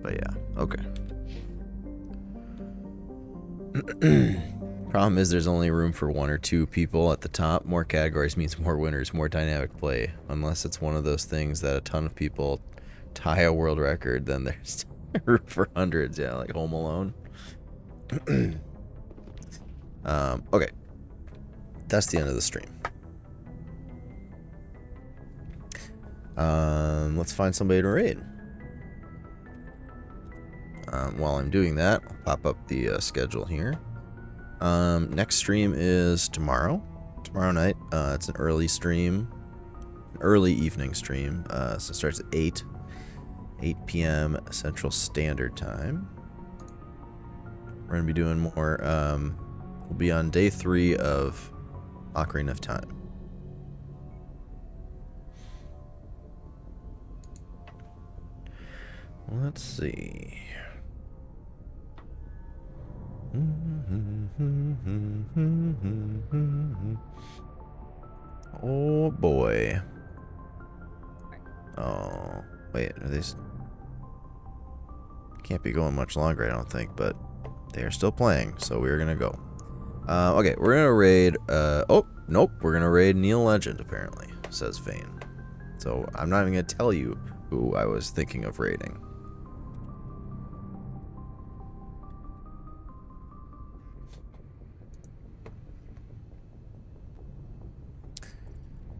But yeah, okay. Problem is there's only room for 1 or 2 people at the top. More categories means more winners, more dynamic play. Unless it's one of those things that a ton of people tie a world record, then there's room for hundreds. Yeah, like Home Alone. Okay. That's the end of the stream. Let's find somebody to raid. While I'm doing that, I'll pop up the schedule here. Next stream is tomorrow night. It's an early stream, an early evening stream. So it starts at 8 p.m. Central Standard Time. We're gonna be doing more. We'll be on day 3 of Ocarina of Time. Let's see. Oh boy. Oh, wait, are these... Can't be going much longer, I don't think, but they are still playing, so we're gonna go. Okay, we're gonna raid, oh, nope, we're gonna raid Neil Legend, apparently, says Vane. So, I'm not even gonna tell you who I was thinking of raiding.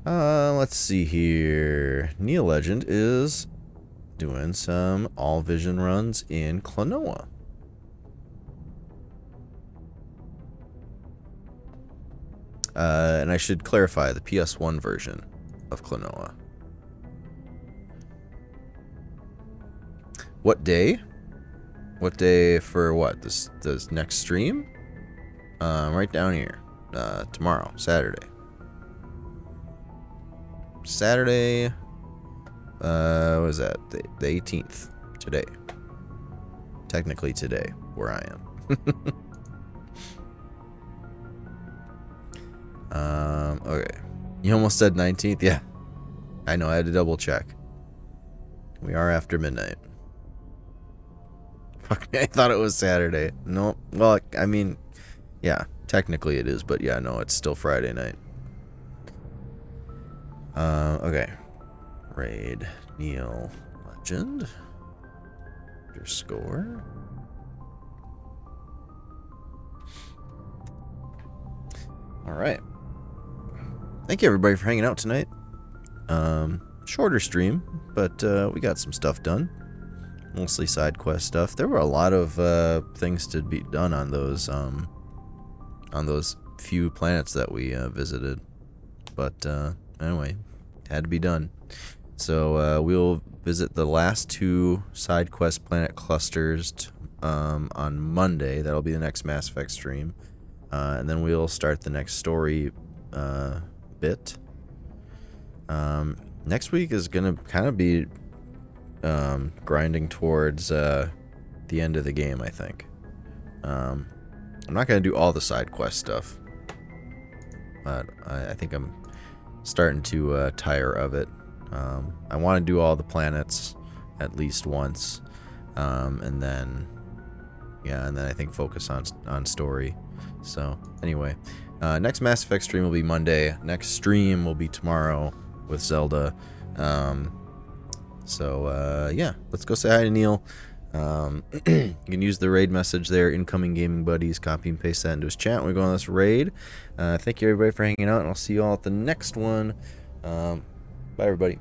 Let's see here. Neil Legend is doing some all vision runs in Klonoa. And I should clarify the PS1 version of Klonoa. What day? What day for what? This next stream? Right down here. Tomorrow, Saturday. Saturday, what was that? The 18th. Today. Technically today, where I am. Okay. You almost said 19th? Yeah. I know, I had to double check. We are after midnight. Fuck me, I thought it was Saturday. No, well, I mean, yeah, technically it is, but yeah, no, it's still Friday night. Okay. Raid Neil Legend. Underscore. Alright. Thank you everybody for hanging out tonight. Shorter stream, but we got some stuff done. Mostly side quest stuff. There were a lot of things to be done on those few planets that we visited. But anyway, had to be done. So we'll visit the last 2 side quest planet clusters on Monday. That'll be the next Mass Effect stream. And then we'll start the next story bit. Next week is gonna kind of be grinding towards the end of the game, I think. I'm not gonna do all the side quest stuff, but I think I'm starting to tire of it. I want to do all the planets at least once, and then I think focus on story. So anyway, next Mass Effect stream will be Monday. Next stream will be tomorrow with Zelda. So yeah, let's go say hi to Neil. You can use the raid message there, incoming gaming buddies, copy and paste that into his chat when we go on this raid. Thank you everybody for hanging out, and I'll see you all at the next one. Bye everybody.